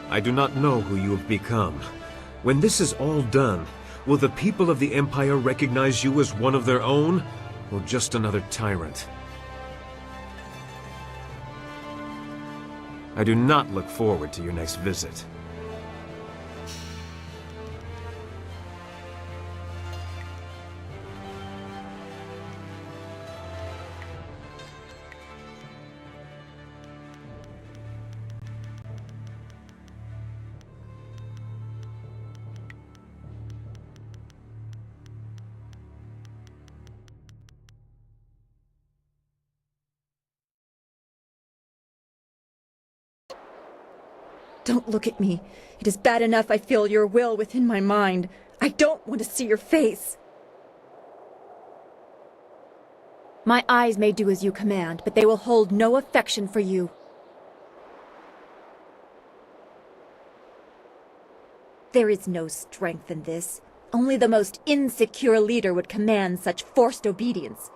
A: I do not know who you have become. When this is all done, will the people of the Empire recognize you as one of their own, or just another tyrant? I do not look forward to your next visit.
H: Don't look at me. It is bad enough I feel your will within my mind. I don't want to see your face. My eyes may do as you command, but they will hold no affection for you. There is no strength in this. Only the most insecure leader would command such forced obedience.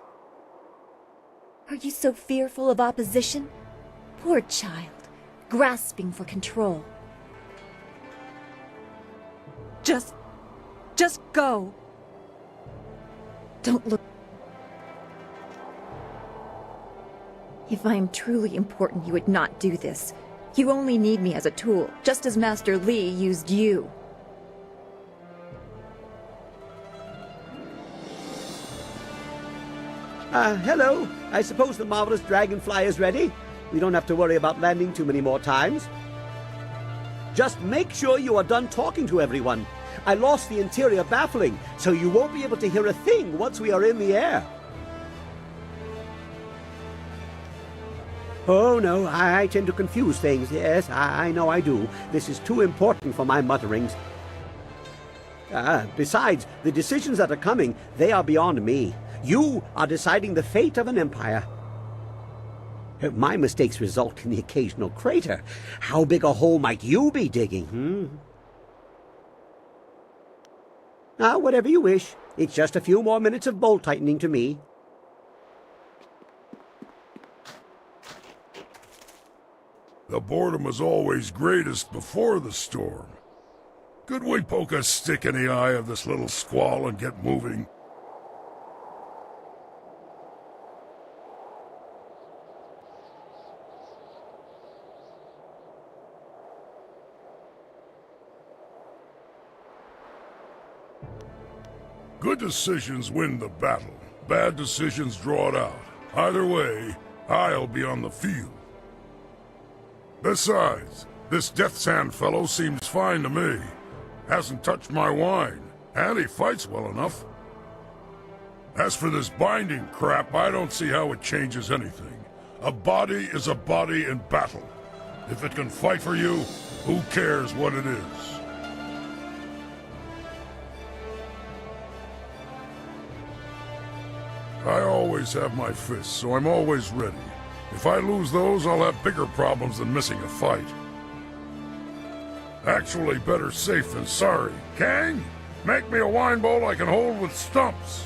H: Are you so fearful of opposition? Poor child, grasping for control. Just go. Don't look. If I am truly important, you would not do this. You only need me as a tool, just as Master Li used you.
I: Hello. I suppose the marvelous dragonfly is ready. We don't have to worry about landing too many more times. Just make sure you are done talking to everyone. I lost the interior baffling, so you won't be able to hear a thing once we are in the air. Oh, no, I tend to confuse things. Yes, I know I do. This is too important for my mutterings. Besides, the decisions that are coming, they are beyond me. You are deciding the fate of an empire. My mistakes result in the occasional crater. How big a hole might you be digging, whatever you wish. It's just a few more minutes of bolt tightening to me.
E: The boredom is always greatest before the storm. Could we poke a stick in the eye of this little squall and get moving? Good decisions win the battle. Bad decisions draw it out. Either way, I'll be on the field. Besides, this Death's Hand fellow seems fine to me. Hasn't touched my wine, and he fights well enough. As for this binding crap, I don't see how it changes anything. A body is a body in battle. If it can fight for you, who cares what it is? I always have my fists, so I'm always ready. If I lose those, I'll have bigger problems than missing a fight. Actually, better safe than sorry. Kang, make me a wine bowl I can hold with stumps.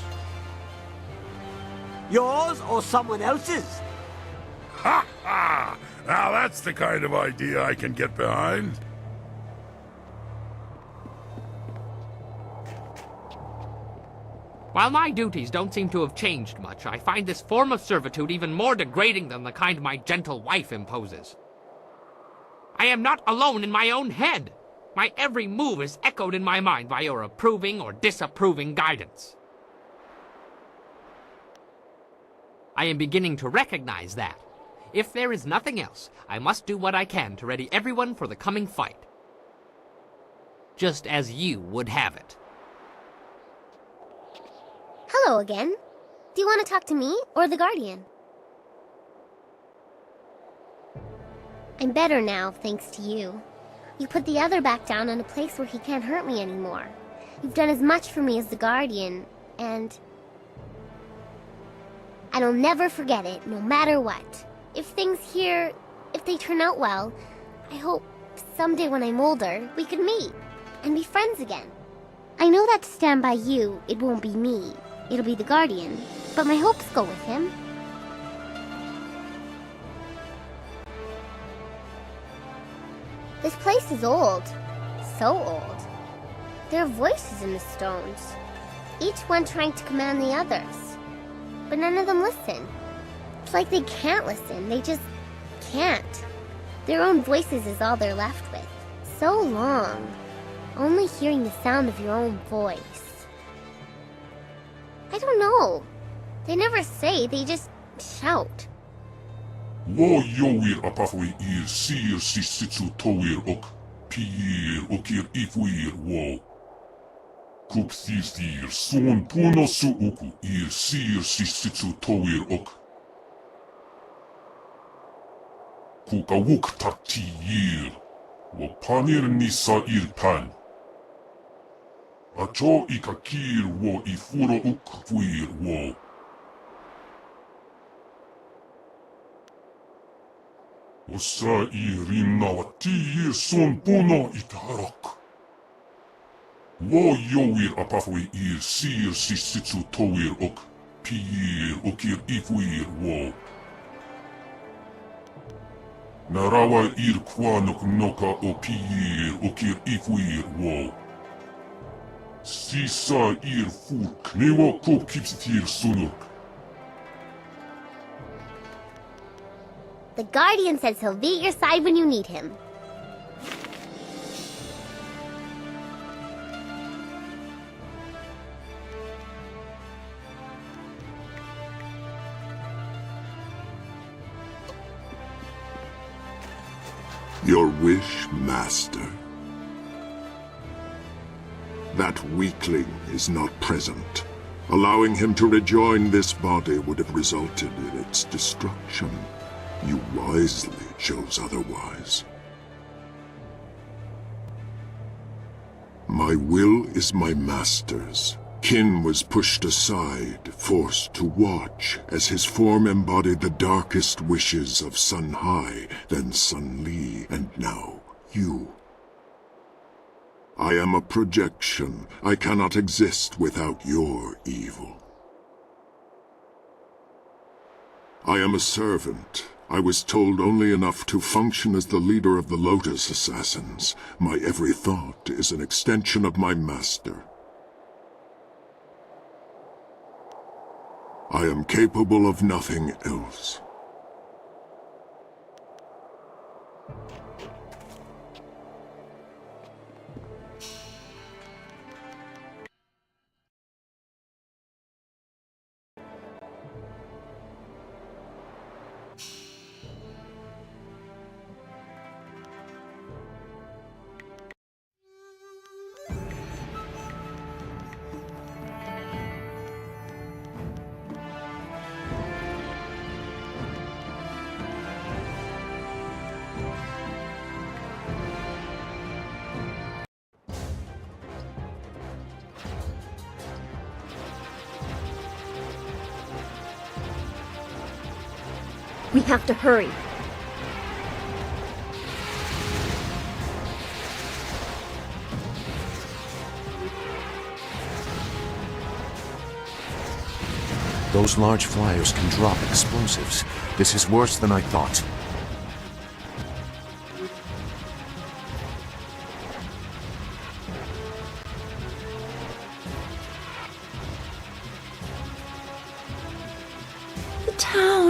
I: Yours or someone else's?
E: Ha ha! Now that's the kind of idea I can get behind.
F: While my duties don't seem to have changed much, I find this form of servitude even more degrading than the kind my gentle wife imposes. I am not alone in my own head. My every move is echoed in my mind by your approving or disapproving guidance. I am beginning to recognize that. If there is nothing else, I must do what I can to ready everyone for the coming fight. Just as you would have it.
K: Hello again. Do you want to talk to me or the Guardian? I'm better now, thanks to you. You put the other back down in a place where he can't hurt me anymore. You've done as much for me as the Guardian, and I'll never forget it, no matter what. If things here, if they turn out well, I hope someday when I'm older, we could meet and be friends again. I know that to stand by you, it won't be me. It'll be the Guardian, but my hopes go with him. This place is old. So old. There are voices in the stones, each one trying to command the others. But none of them listen. It's like they can't listen, they just can't. Their own voices is all they're left with. So long. Only hearing the sound of your own voice. I don't know. They never say, they just shout.
E: Wo yowir apafwe ir sir sisitsu towir ok. Piir okir ifwir wo. Kupthithir son puno su uku ir sir sisitsu towir ok. Kukawuk takti yir. Wo panir nisa ir pan. Acho ikakir wo ifuro uk fwir wo. Osa irinna wa tiir son puno itarak. Wo yowir apafwe ir sir sisitsu towir ok. Piir okir ifwir wo. Narawa ir kwanok noka o piir okir ifwir wo. Sisa ir furk newa kopkipstir sunuk.
K: The Guardian says he'll be at your side when you need him.
E: Your wish, Master. That weakling is not present. Allowing him to rejoin this body would have resulted in its destruction. You wisely chose otherwise. My will is my master's. Qin was pushed aside, forced to watch, as his form embodied the darkest wishes of Sun Hai, then Sun Li, and now you. I am a projection. I cannot exist without your evil. I am a servant. I was told only enough to function as the leader of the Lotus Assassins. My every thought is an extension of my master. I am capable of nothing else.
K: We have to hurry.
L: Those large flyers can drop explosives. This is worse than I thought.
H: The town.